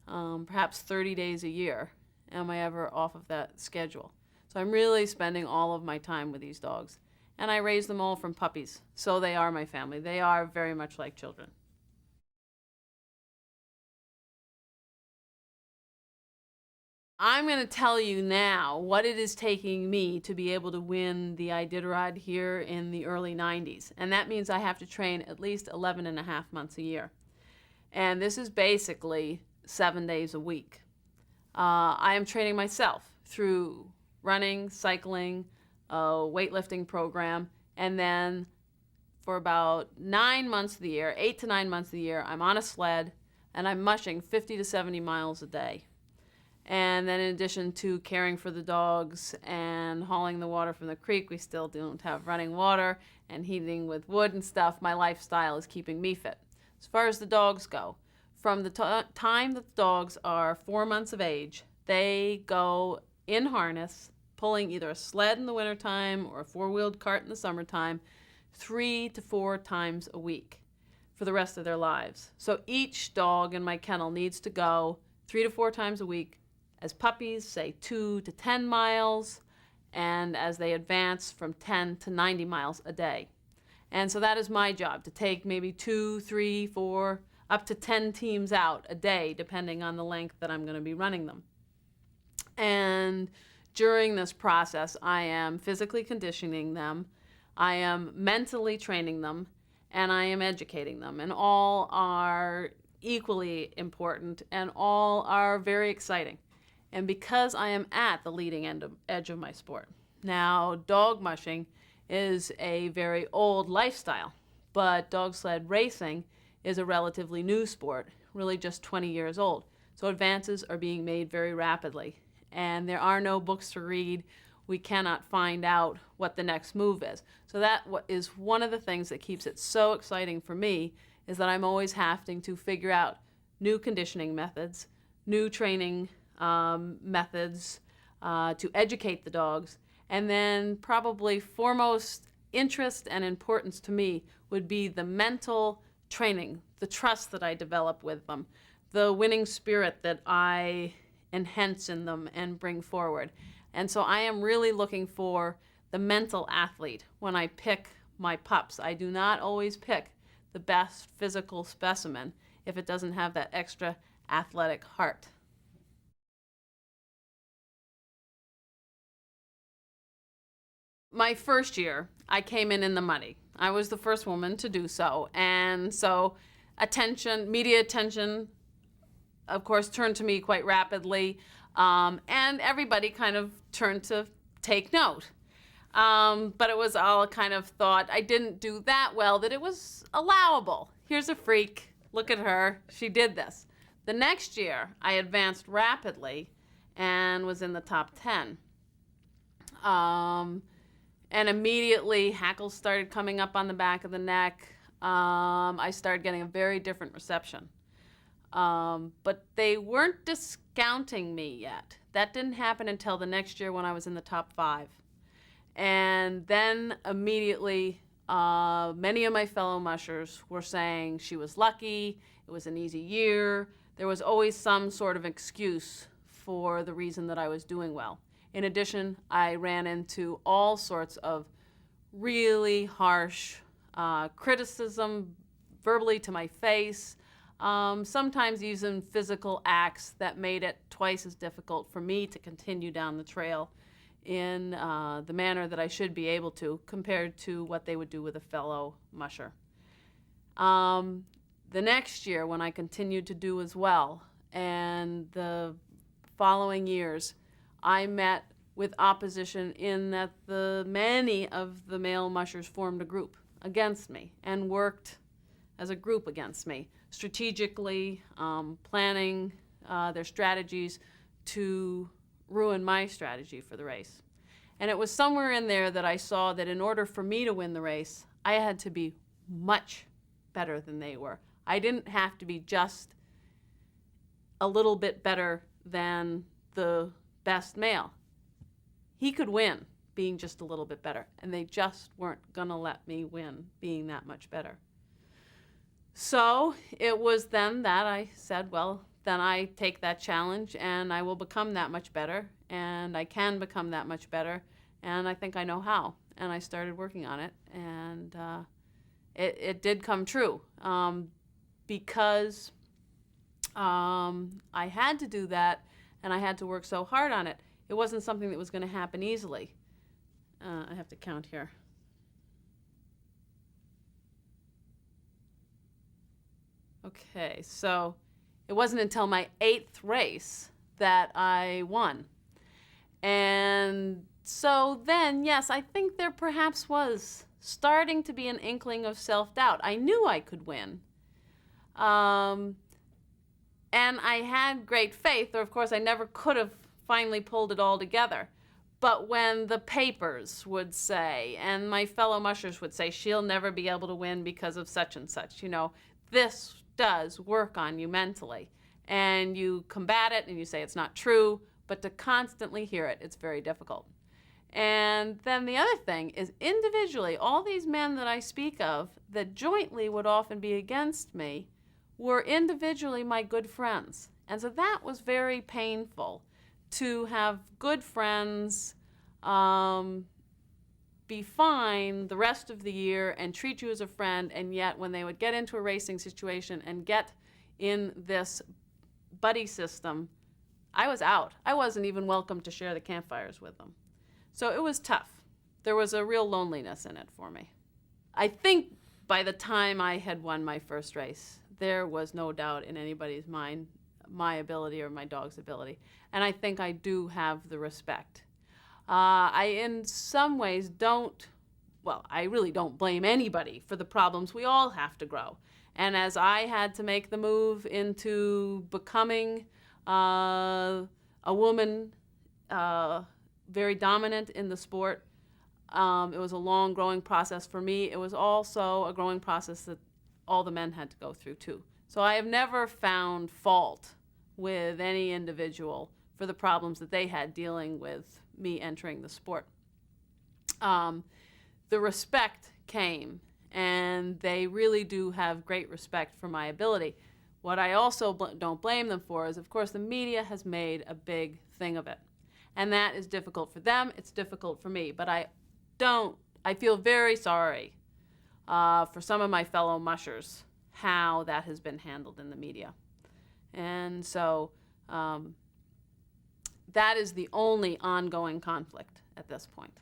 perhaps 30 days a year, am I ever off of that schedule. So I'm really spending all of my time with these dogs. And I raise them all from puppies. So they are my family. They are very much like children. I'm going to tell you now what it is taking me to be able to win the Iditarod here in the early 90s. And that means I have to train at least 11 and a half months a year. And this is basically 7 days a week. I am training myself through running, cycling, a weightlifting program, and then for about 9 months of the year, 8 to 9 months of the year, I'm on a sled and I'm mushing 50 to 70 miles a day. And then in addition to caring for the dogs and hauling the water from the creek, we still don't have running water and heating with wood and stuff. My lifestyle is keeping me fit. As far as the dogs go, from the time that the dogs are 4 months of age, they go in harness, pulling either a sled in the wintertime or a four-wheeled cart in the summertime, 3 to 4 times a week for the rest of their lives. So each dog in my kennel needs to go 3 to 4 times a week. As puppies, say 2 to 10 miles, and as they advance, from 10 to 90 miles a day. And so that is my job, to take maybe 2, 3, 4, up to 10 teams out a day, depending on the length that I'm going to be running them. And during this process, I am physically conditioning them, I am mentally training them, and I am educating them. And all are equally important, and all are very exciting. And because I am at the leading edge of my sport. Now, dog mushing is a very old lifestyle, but dog sled racing is a relatively new sport, really just 20 years old. So advances are being made very rapidly, and there are no books to read. We cannot find out what the next move is. So that is one of the things that keeps it so exciting for me, is that I'm always having to figure out new conditioning methods, new training methods to educate the dogs. And then probably foremost interest and importance to me would be the mental training, the trust that I develop with them, the winning spirit that I enhance in them and bring forward. And so I am really looking for the mental athlete when I pick my pups. I do not always pick the best physical specimen if it doesn't have that extra athletic heart. My first year, I came in the money. I was the first woman to do so. And so media attention, of course, turned to me quite rapidly. And everybody kind of turned to take note. But it was all kind of thought I didn't do that well, that it was allowable. Here's a freak. Look at her. She did this. The next year, I advanced rapidly and was in the top 10. And immediately hackles started coming up on the back of the neck. I started getting a very different reception. But they weren't discounting me yet. That didn't happen until the next year when I was in the top 5. And then immediately, many of my fellow mushers were saying she was lucky, it was an easy year. There was always some sort of excuse for the reason that I was doing well. In addition, I ran into all sorts of really harsh criticism verbally to my face, sometimes even physical acts that made it twice as difficult for me to continue down the trail. in the manner that I should be able to, compared to what they would do with a fellow musher. The next year, when I continued to do as well, and the following years, I met with opposition in that many of the male mushers formed a group against me and worked as a group against me, strategically planning their strategies to ruin my strategy for the race. And it was somewhere in there that I saw that in order for me to win the race, I had to be much better than they were. I didn't have to be just a little bit better than the best male. He could win being just a little bit better, and they just weren't gonna let me win being that much better. So it was then that I said, well, then I take that challenge and I will become that much better, and I can become that much better, and I think I know how. And I started working on it, and it did come true because I had to do that, and I had to work so hard on it. It wasn't something that was going to happen easily. I have to count here. Okay, so it wasn't until my 8th race that I won. And so then, yes, I think there perhaps was starting to be an inkling of self-doubt. I knew I could win. And I had great faith, or of course I never could have finally pulled it all together. But when the papers would say, and my fellow mushers would say, she'll never be able to win because of such and such, this does work on you mentally. And you combat it and you say it's not true, but to constantly hear it, it's very difficult. And then the other thing is individually, all these men that I speak of that jointly would often be against me were individually my good friends. And so that was very painful, to have good friends be fine the rest of the year and treat you as a friend, and yet when they would get into a racing situation and get in this buddy system, I was out. I wasn't even welcome to share the campfires with them. So it was tough. There was a real loneliness in it for me. I think by the time I had won my first race, there was no doubt in anybody's mind my ability or my dog's ability. And I think I do have the respect. I, in some ways, I really don't blame anybody for the problems. We all have to grow. And as I had to make the move into becoming a woman very dominant in the sport, it was a long growing process for me. It was also a growing process that all the men had to go through too. So I have never found fault with any individual for the problems that they had dealing with me entering the sport. The respect came, and they really do have great respect for my ability. What I also don't blame them for is, of course, the media has made a big thing of it. And that is difficult for them, it's difficult for me. But I feel very sorry for some of my fellow mushers, how that has been handled in the media. And so that is the only ongoing conflict at this point.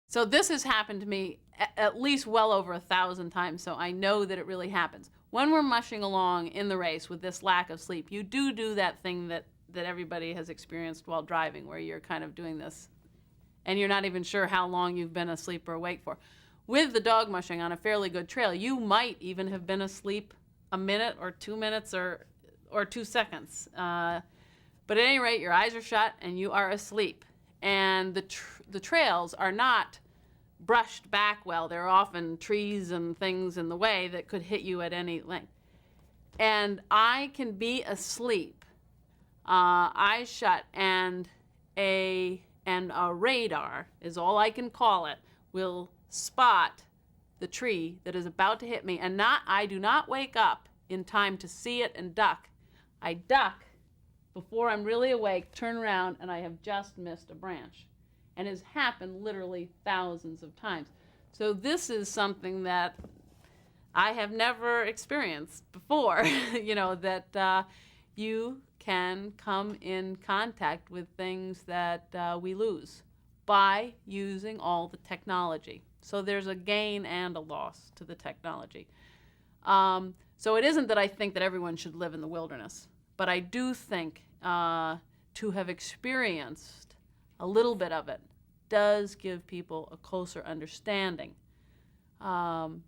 So this has happened to me at least well over 1,000 times, so I know that it really happens. When we're mushing along in the race with this lack of sleep, you do that thing that everybody has experienced while driving, where you're kind of doing this and you're not even sure how long you've been asleep or awake for. With the dog mushing on a fairly good trail, you might even have been asleep a minute or 2 minutes or 2 seconds. But at any rate, your eyes are shut and you are asleep. And the trails are not brushed back well. There are often trees and things in the way that could hit you at any length. And I can be asleep, eyes shut, and a radar, is all I can call it, will spot the tree that is about to hit me. And I do not wake up in time to see it and duck. I duck before I'm really awake, turn around, and I have just missed a branch. And it's happened literally thousands of times. So this is something that I have never experienced before, that you can come in contact with things that we lose by using all the technology. So there's a gain and a loss to the technology. So it isn't that I think that everyone should live in the wilderness, but I do think to have experienced a little bit of it does give people a closer understanding of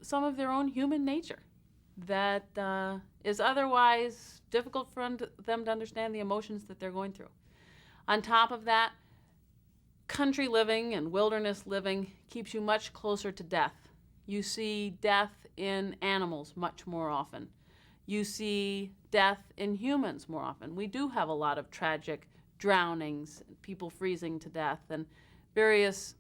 some of their own human nature that is otherwise difficult for them to understand the emotions that they're going through. On top of that, country living and wilderness living keeps you much closer to death. You see death in animals much more often. You see death in humans more often. We do have a lot of tragic drownings, people freezing to death, and various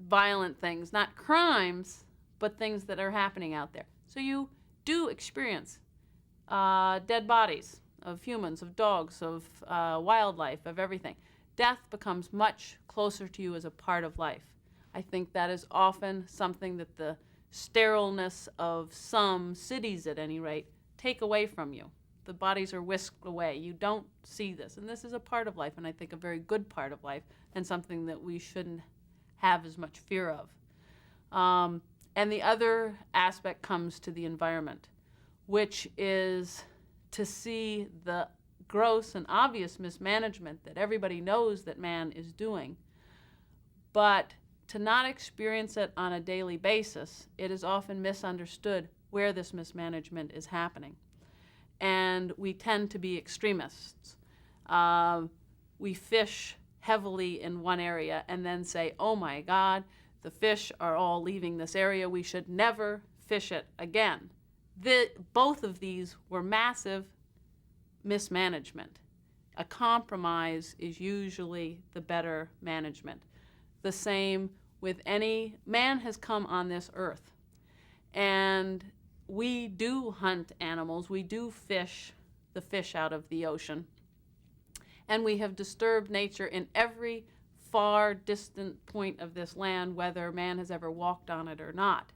violent things, not crimes, but things that are happening out there. So you do experience dead bodies of humans, of dogs, of wildlife, of everything. Death becomes much closer to you as a part of life. I think that is often something that the sterileness of some cities, at any rate, take away from you. The bodies are whisked away. You don't see this. And this is a part of life, and I think a very good part of life, and something that we shouldn't have as much fear of. And the other aspect comes to the environment, which is to see the gross and obvious mismanagement that everybody knows that man is doing, but to not experience it on a daily basis, it is often misunderstood where this mismanagement is happening. And we tend to be extremists. We fish heavily in one area and then say, oh my God, the fish are all leaving this area. We should never fish it again. Both of these were massive mismanagement. A compromise is usually the better management. The same with any man has come on this earth. And we do hunt animals. We do fish the fish out of the ocean. And we have disturbed nature in every far distant point of this land, whether man has ever walked on it or not.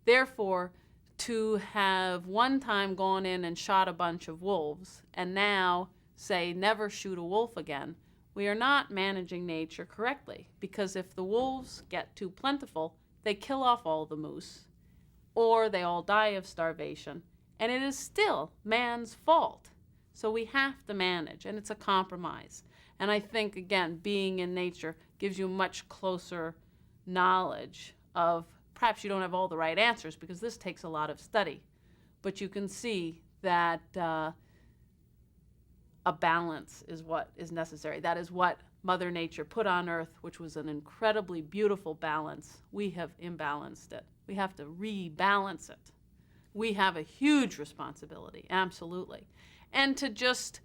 Therefore, to have one time gone in and shot a bunch of wolves and now say never shoot a wolf again, we are not managing nature correctly, because if the wolves get too plentiful, they kill off all the moose, or they all die of starvation, and it is still man's fault. So we have to manage, and it's a compromise. And I think, again, being in nature gives you much closer knowledge of, perhaps you don't have all the right answers because this takes a lot of study, but you can see that a balance is what is necessary. That is what Mother Nature put on Earth, which was an incredibly beautiful balance. We have imbalanced it. We have to rebalance it. We have a huge responsibility, absolutely. And to just,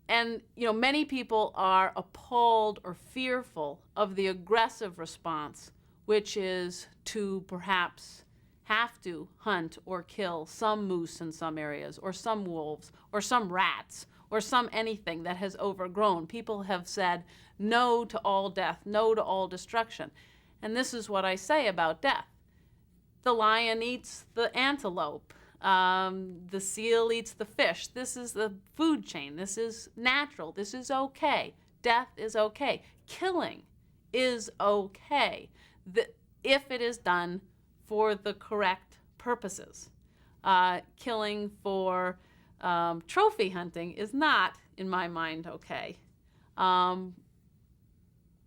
and you know, many people are appalled or fearful of the aggressive response, which is to perhaps have to hunt or kill some moose in some areas, or some wolves, or some rats, or some anything that has overgrown. People have said no to all death, no to all destruction. And this is what I say about death. The lion eats the antelope. The seal eats the fish. This is the food chain. This is natural. This is okay. Death is okay. Killing is okay if it is done for the correct purposes. Killing for trophy hunting is not, in my mind, okay.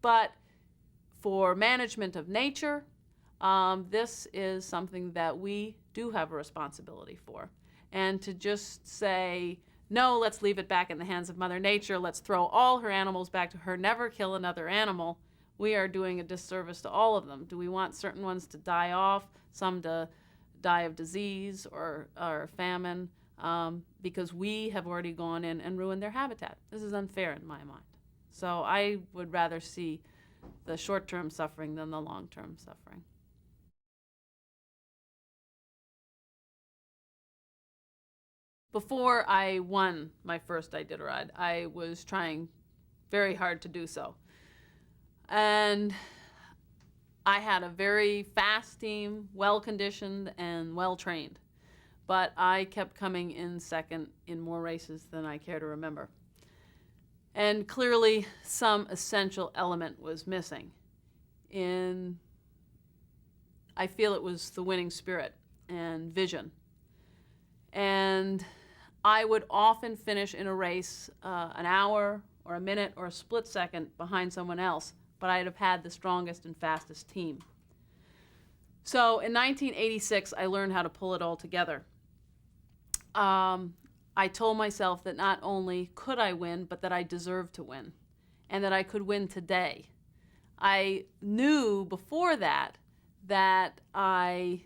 But for management of nature, this is something that we do have a responsibility for. And to just say, no, let's leave it back in the hands of Mother Nature, let's throw all her animals back to her, never kill another animal, we are doing a disservice to all of them. Do we want certain ones to die off, some to die of disease or famine, because we have already gone in and ruined their habitat? This is unfair in my mind. So I would rather see the short-term suffering than the long-term suffering. Before I won my first Iditarod, I was trying very hard to do so. And I had a very fast team, well-conditioned and well-trained. but I kept coming in second in more races than I care to remember. And clearly some essential element was missing. I feel it was the winning spirit and vision. And I would often finish in a race an hour or a minute or a split second behind someone else, but I'd have had the strongest and fastest team. So in 1986, I learned how to pull it all together. I told myself that not only could I win, but that I deserved to win, and that I could win today. I knew before that I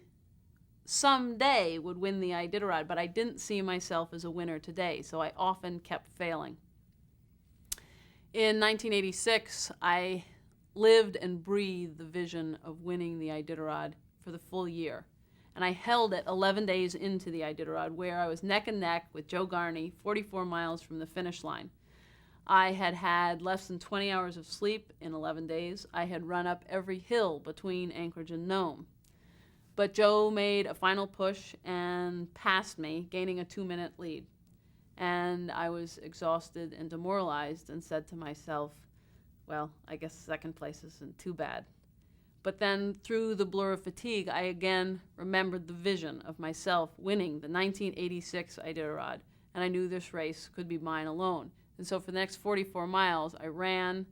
someday would win the Iditarod, but I didn't see myself as a winner today, so I often kept failing. In 1986, I lived and breathed the vision of winning the Iditarod for the full year. And I held it 11 days into the Iditarod, where I was neck and neck with Joe Garney, 44 miles from the finish line. I had had less than 20 hours of sleep in 11 days. I had run up every hill between Anchorage and Nome. But Joe made a final push and passed me, gaining a 2-minute lead. And I was exhausted and demoralized and said to myself, well, I guess second place isn't too bad. But then through the blur of fatigue, I again remembered the vision of myself winning the 1986 Iditarod, and I knew this race could be mine alone. And so for the next 44 miles, I ran,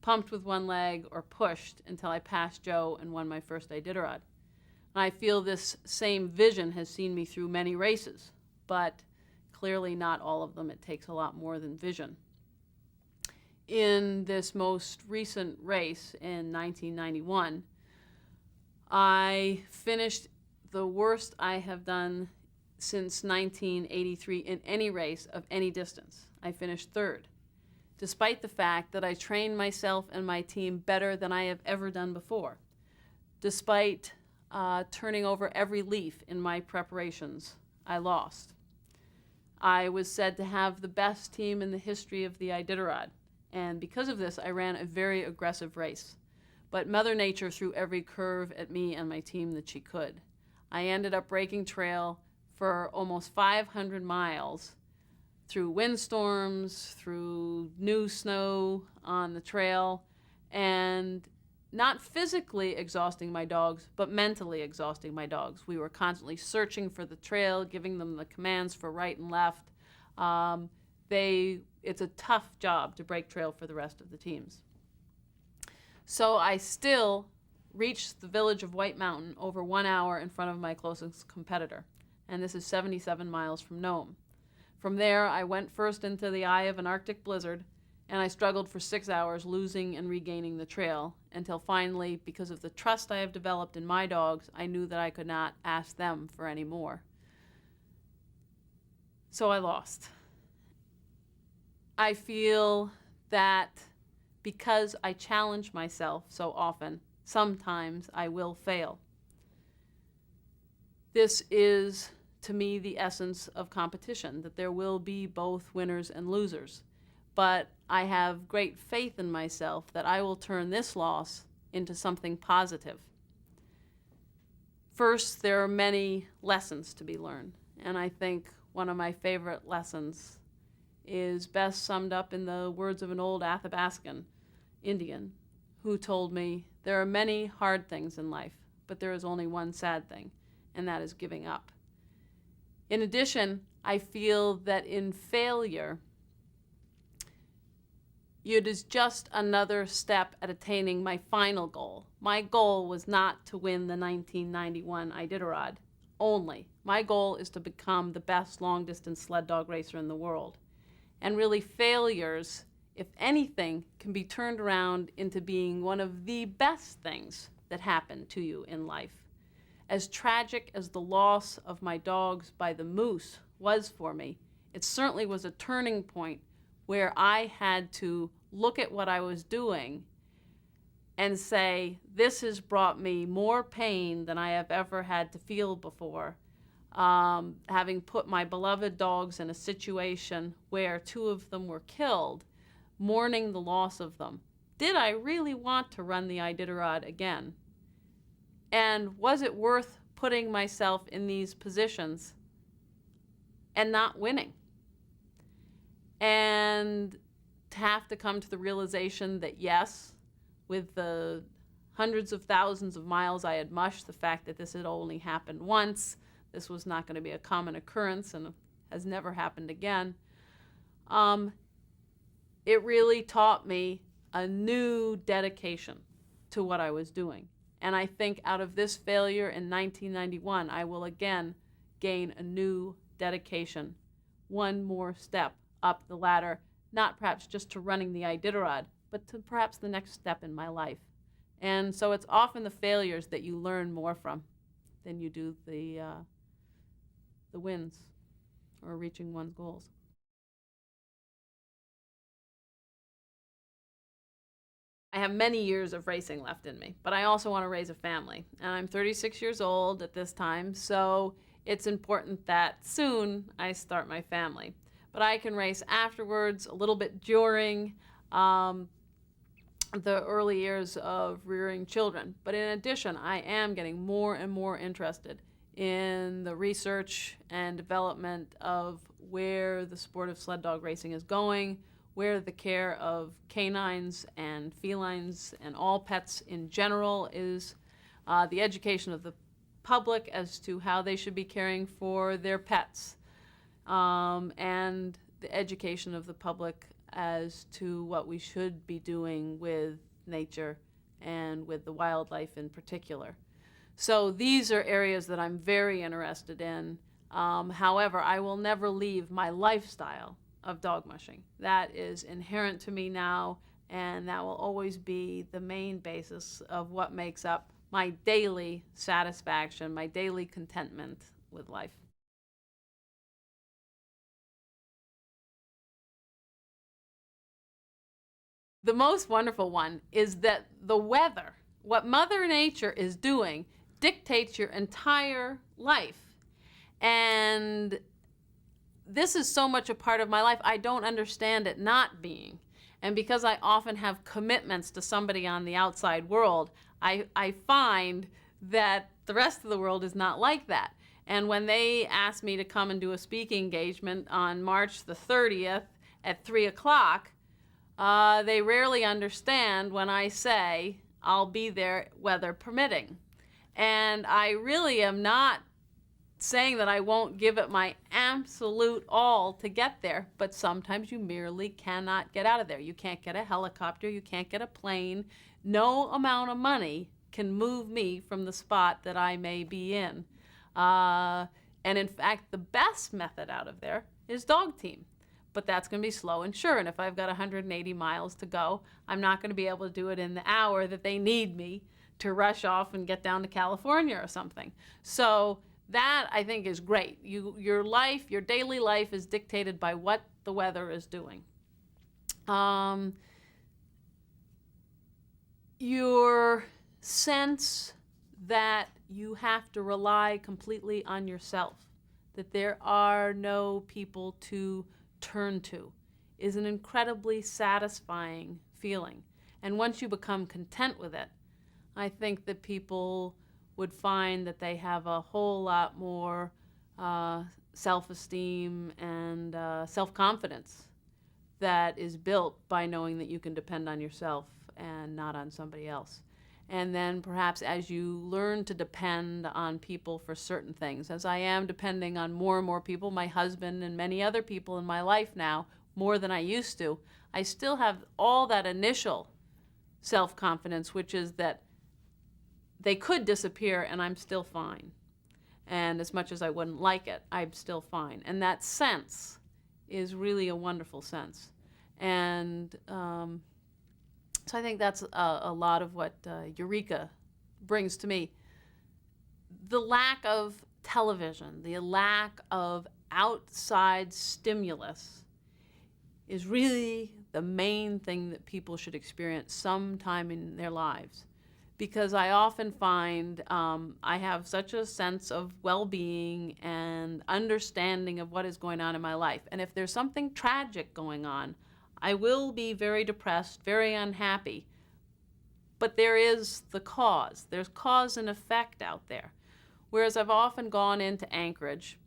pumped with one leg, or pushed until I passed Joe and won my first Iditarod. And I feel this same vision has seen me through many races, but clearly not all of them. It takes a lot more than vision. In this most recent race in 1991, I finished the worst I have done since 1983 in any race of any distance. I finished third, despite the fact that I trained myself and my team better than I have ever done before, despite turning over every leaf in my preparations. I lost. I was said to have the best team in the history of the Iditarod. And because of this, I ran a very aggressive race. But Mother Nature threw every curve at me and my team that she could. I ended up breaking trail for almost 500 miles through windstorms, through new snow on the trail, and not physically exhausting my dogs, but mentally exhausting my dogs. We were constantly searching for the trail, giving them the commands for right and left. It's a tough job to break trail for the rest of the teams. So I still reached the village of White Mountain over 1 hour in front of my closest competitor, and this is 77 miles from Nome. From there, I went first into the eye of an Arctic blizzard, and I struggled for 6 hours, losing and regaining the trail, until finally, because of the trust I have developed in my dogs, I knew that I could not ask them for any more. So I lost. I feel that because I challenge myself so often, sometimes I will fail. This is, to me, the essence of competition, that there will be both winners and losers. But I have great faith in myself that I will turn this loss into something positive. First, there are many lessons to be learned, and I think one of my favorite lessons is best summed up in the words of an old Athabascan Indian who told me, there are many hard things in life, but there is only one sad thing, and that is giving up. In addition, I feel that in failure, it is just another step at attaining my final goal. My goal was not to win the 1991 Iditarod only. My goal is to become the best long-distance sled dog racer in the world. And really, failures, if anything, can be turned around into being one of the best things that happen to you in life. As tragic as the loss of my dogs by the moose was for me, it certainly was a turning point where I had to look at what I was doing and say, this has brought me more pain than I have ever had to feel before. Having put my beloved dogs in a situation where 2 of them were killed, mourning the loss of them. Did I really want to run the Iditarod again? And was it worth putting myself in these positions and not winning. And to have to come to the realization that yes, with the hundreds of thousands of miles I had mushed, the fact that this had only happened once, this was not going to be a common occurrence and has never happened again, it really taught me a new dedication to what I was doing. And I think out of this failure in 1991, I will again gain a new dedication, one more step up the ladder, not perhaps just to running the Iditarod, but to perhaps the next step in my life. And so it's often the failures that you learn more from than you do the wins or reaching one's goals. I have many years of racing left in me, but I also want to raise a family. And I'm 36 years old at this time, so it's important that soon I start my family. But I can race afterwards, a little bit during the early years of rearing children. But in addition, I am getting more and more interested in the research and development of where the sport of sled dog racing is going, where the care of canines and felines and all pets in general is, the education of the public as to how they should be caring for their pets, and the education of the public as to what we should be doing with nature and with the wildlife in particular. So these are areas that I'm very interested in. However, I will never leave my lifestyle of dog mushing. That is inherent to me now, and that will always be the main basis of what makes up my daily satisfaction, my daily contentment with life. The most wonderful one is that the weather, what Mother Nature is doing, dictates your entire life. And this is so much a part of my life, I don't understand it not being. And because I often have commitments to somebody on the outside world, I find that the rest of the world is not like that. And when they asked me to come and do a speaking engagement on March the 30th at 3 o'clock, they rarely understand when I say I'll be there weather permitting. And I really am not saying that I won't give it my absolute all to get there, but sometimes you merely cannot get out of there. You can't get a helicopter, you can't get a plane. No amount of money can move me from the spot that I may be in. And in fact, the best method out of there is dog team. But that's going to be slow and sure. And if I've got 180 miles to go, I'm not going to be able to do it in the hour that they need me to rush off and get down to California or something. So that, I think, is great. Your life, your daily life is dictated by what the weather is doing. Your sense that you have to rely completely on yourself, that there are no people to turn to, is an incredibly satisfying feeling. And once you become content with it, I think that people would find that they have a whole lot more self-esteem and self-confidence that is built by knowing that you can depend on yourself and not on somebody else. And then perhaps as you learn to depend on people for certain things, as I am depending on more and more people, my husband and many other people in my life now, more than I used to, I still have all that initial self-confidence, which is that they could disappear and I'm still fine. And as much as I wouldn't like it, I'm still fine. And that sense is really a wonderful sense. And so I think that's a lot of what Eureka brings to me. The lack of television, the lack of outside stimulus is really the main thing that people should experience sometime in their lives. Because I often find I have such a sense of well-being and understanding of what is going on in my life. And if there's something tragic going on, I will be very depressed, very unhappy. But there is the cause. There's cause and effect out there. Whereas I've often gone into Anchorage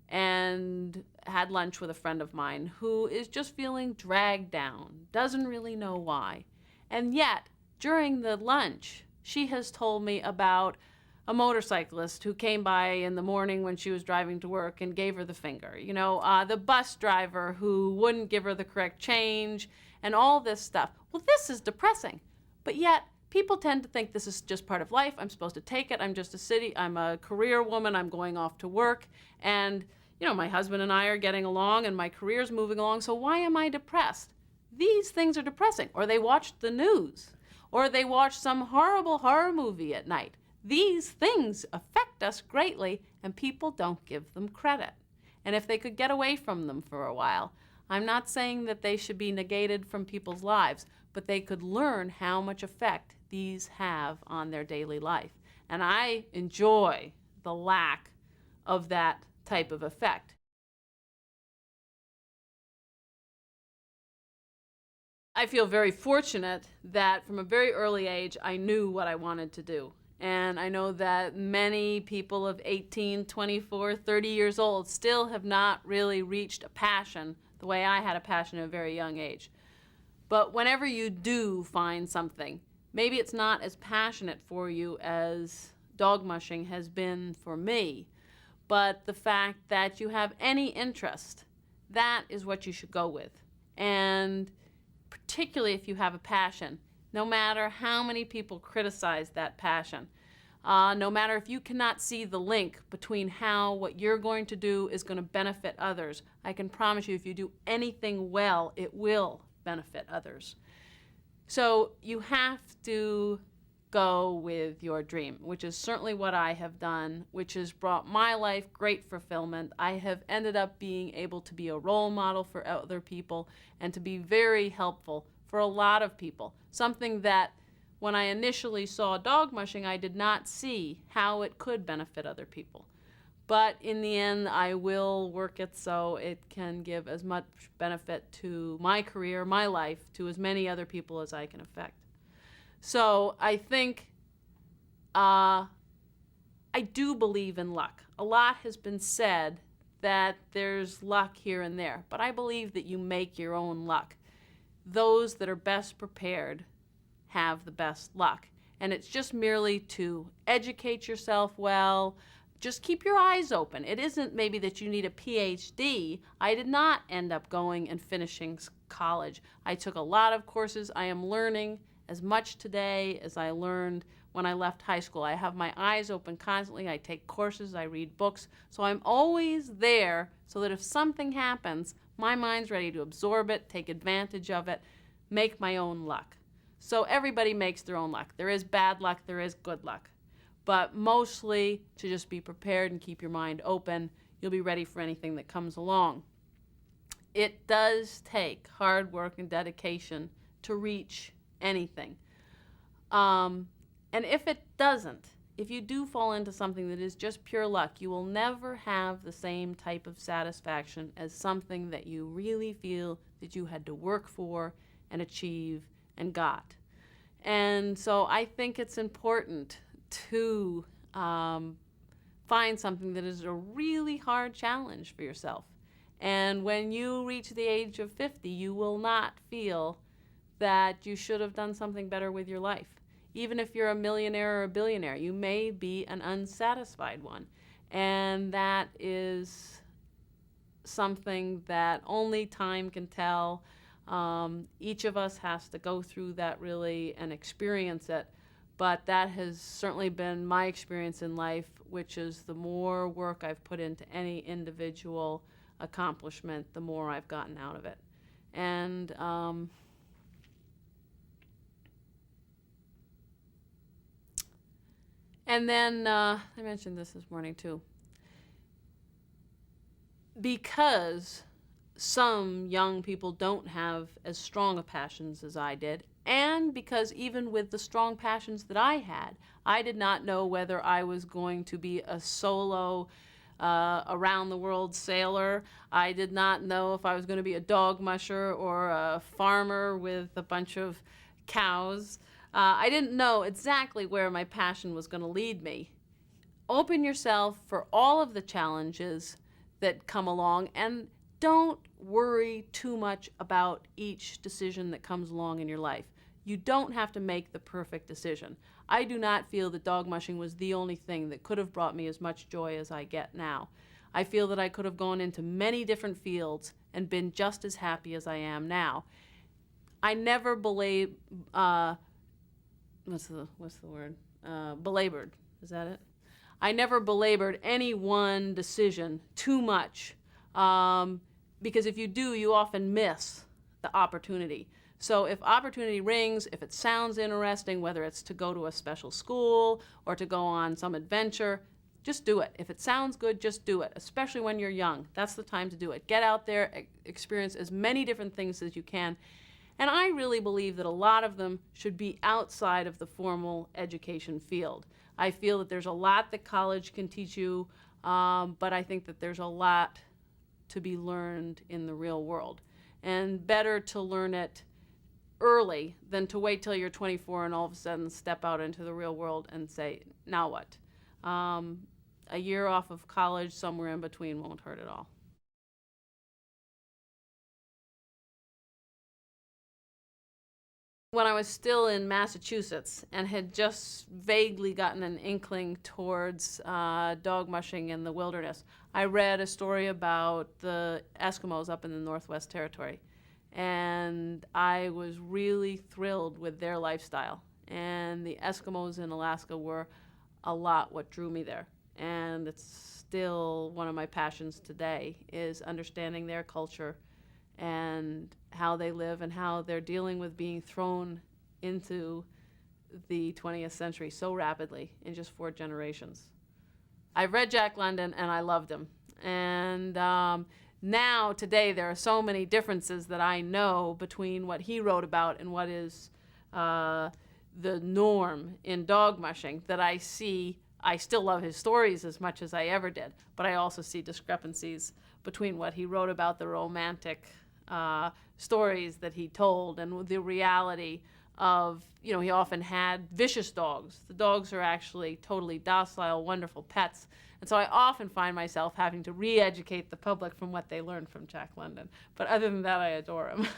and had lunch with a friend of mine who is just feeling dragged down, doesn't really know why. And yet, during the lunch, she has told me about a motorcyclist who came by in the morning when she was driving to work and gave her the finger. The bus driver who wouldn't give her the correct change, and all this stuff. Well, this is depressing. But yet, people tend to think this is just part of life. I'm supposed to take it. I'm a career woman. I'm going off to work. And, my husband and I are getting along and my career's moving along. So why am I depressed? These things are depressing. Or they watched the news. Or they watched some horrible horror movie at night. These things affect us greatly, and people don't give them credit. And if they could get away from them for a while, I'm not saying that they should be negated from people's lives, but they could learn how much effect these have on their daily life. And I enjoy the lack of that type of effect. I feel very fortunate that from a very early age, I knew what I wanted to do. And I know that many people of 18, 24, 30 years old still have not really reached a passion the way I had a passion at a very young age. But whenever you do find something, maybe it's not as passionate for you as dog mushing has been for me, but the fact that you have any interest, that is what you should go with. And particularly if you have a passion, no matter how many people criticize that passion, no matter if you cannot see the link between how what you're going to do is going to benefit others, I can promise you if you do anything well, it will benefit others. So you have to go with your dream, which is certainly what I have done, which has brought my life great fulfillment. I have ended up being able to be a role model for other people and to be very helpful for a lot of people. Something that when I initially saw dog mushing, I did not see how it could benefit other people. But in the end, I will work it so it can give as much benefit to my career, my life, to as many other people as I can affect. So I think I do believe in luck. A lot has been said that there's luck here and there, but I believe that you make your own luck. Those that are best prepared have the best luck. And it's just merely to educate yourself well. Just keep your eyes open. It isn't maybe that you need a PhD. I did not end up going and finishing college. I took a lot of courses. I am learning as much today as I learned when I left high school. I have my eyes open constantly. I take courses. I read books. So I'm always there so that if something happens, my mind's ready to absorb it, take advantage of it, make my own luck. So everybody makes their own luck. There is bad luck. There is good luck. But mostly to just be prepared and keep your mind open. You'll be ready for anything that comes along. It does take hard work and dedication to reach anything. And if it doesn't, if you do fall into something that is just pure luck, you will never have the same type of satisfaction as something that you really feel that you had to work for and achieve and got. And so I think it's important to find something that is a really hard challenge for yourself. And when you reach the age of 50, you will not feel that you should have done something better with your life. Even if you're a millionaire or a billionaire, you may be an unsatisfied one. And that is something that only time can tell. Each of us has to go through that really and experience it. But that has certainly been my experience in life, which is the more work I've put into any individual accomplishment, the more I've gotten out of it. And then I mentioned this morning too. Because some young people don't have as strong a passions as I did, and because even with the strong passions that I had, I did not know whether I was going to be a solo around-the-world sailor. I did not know if I was going to be a dog musher or a farmer with a bunch of cows. I didn't know exactly where my passion was going to lead me. Open yourself for all of the challenges that come along, and don't worry too much about each decision that comes along in your life. You don't have to make the perfect decision. I do not feel that dog mushing was the only thing that could have brought me as much joy as I get now. I feel that I could have gone into many different fields and been just as happy as I am now. I never belabored, is that it? I never belabored any one decision too much, because if you do, you often miss the opportunity. So if opportunity rings, if it sounds interesting, whether it's to go to a special school or to go on some adventure, just do it. If it sounds good, just do it, especially when you're young. That's the time to do it. Get out there, experience as many different things as you can. And I really believe that a lot of them should be outside of the formal education field. I feel that there's a lot that college can teach you, but I think that there's a lot to be learned in the real world. And better to learn it early than to wait till you're 24 and all of a sudden step out into the real world and say, now what? A year off of college, somewhere in between, won't hurt at all. When I was still in Massachusetts and had just vaguely gotten an inkling towards dog mushing in the wilderness, I read a story about the Eskimos up in the Northwest Territory. And I was really thrilled with their lifestyle. And the Eskimos in Alaska were a lot what drew me there. And it's still one of my passions today, is understanding their culture and how they live and how they're dealing with being thrown into the 20th century so rapidly in just 4 generations. I read Jack London and I loved him. And now, today, there are so many differences that I know between what he wrote about and what is the norm in dog mushing that I see. I still love his stories as much as I ever did, but I also see discrepancies between what he wrote about, the romantic stories that he told, and the reality of, he often had vicious dogs. The dogs are actually totally docile, wonderful pets. And so I often find myself having to re-educate the public from what they learned from Jack London. But other than that, I adore him.